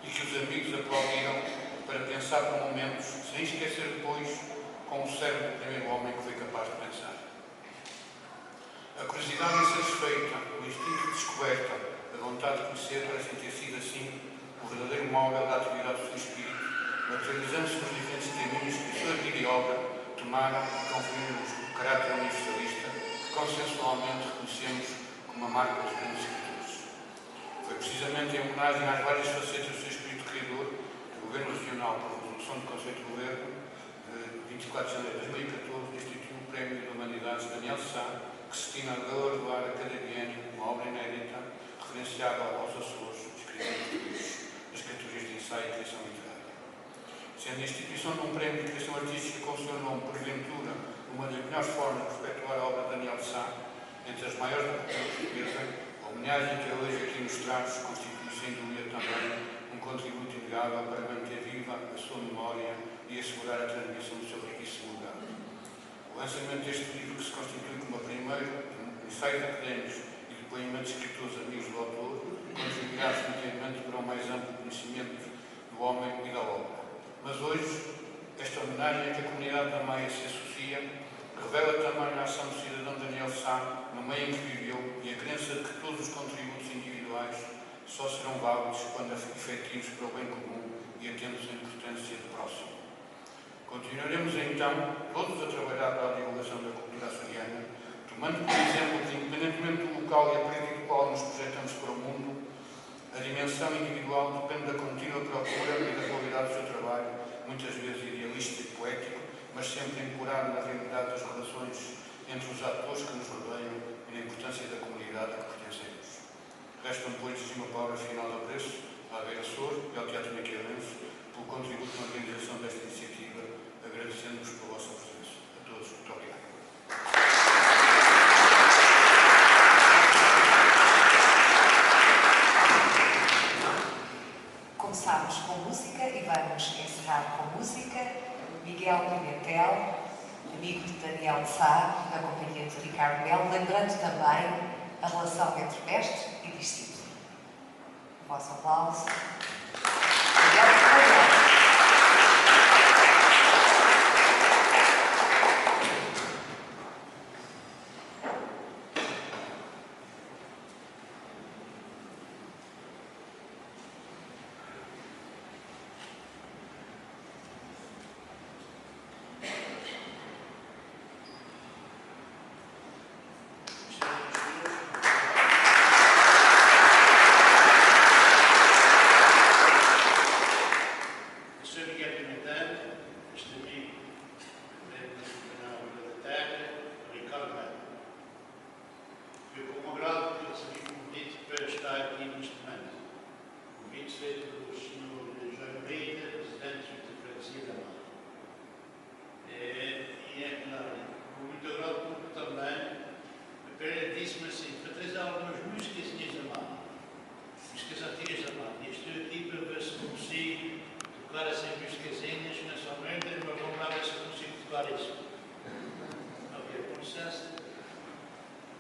e que os amigos aplaudiram para pensar por momentos, sem esquecer depois, com o cérebro do primeiro homem que foi capaz de pensar. A curiosidade insatisfeita, o instinto de descoberta, a vontade de conhecer parecem ter sido, assim, o verdadeiro móvel da atividade do seu espírito, materializando-se nos diferentes caminhos que a sua vida e obra tomaram e conferiram-nos o caráter universalista que consensualmente reconhecemos como a marca dos grandes escritores. Foi precisamente em homenagem às várias facetas do seu espírito criador o Governo Regional, por resolução do Conselho de Governo, de 24 de janeiro de 2014, instituiu o Prémio de Humanidades Daniel Sá, que se destina a galardoar a cada biênio uma obra inédita referenciada aos Açores, escrita em português, nas categorias de ensaio e criação literária. Sendo a instituição de um prémio de criação artística com o seu nome, porventura, uma das melhores formas de perpetuar a obra de Daniel Sá, entre as maiores da cultura portuguesa, a homenagem que hoje aqui nos traz constitui, sem dúvida, também um contributo inegável para manter viva a sua memória e assegurar a transmissão do seu riquíssimo legado. O lançamento deste livro, que se constitui como a primeira, ensaios académicos e depoimentos de escritores amigos do autor, contribuirá definitivamente para um mais amplo conhecimento do homem e da obra. Mas hoje, esta homenagem a que a comunidade da Maia se associa, revela também a ação do cidadão Daniel Sá no meio em que viveu e a crença de que todos os contributos individuais só serão válidos quando efetivos para o bem comum e atentos à importância do próximo. Continuaremos então todos a trabalhar para a divulgação da cultura açoriana, tomando por exemplo que, independentemente do local e a partir do qual nos projetamos para o mundo, a dimensão individual depende da contínua procura e da qualidade do seu trabalho, muitas vezes idealista e poético, mas sempre ancorado na realidade das relações entre os atores que nos rodeiam, e na importância da comunidade a que pertencemos. Resta-me, depois, dizer uma palavra final de apreço à Beira Sor e ao Teatro Miquelense pelo contributo na organização desta iniciativa, agradecendo-vos pela vossa presença. A todos, muito obrigado. Começámos com música e vamos encerrar com música. Miguel Pimentel, amigo de Daniel Sá, na companhia de Ricardo Melo, lembrando também a relação entre mestre e discípulo. O vosso aplauso. Miguel Pimentel.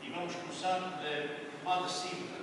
E vamos começar na Madre Silva.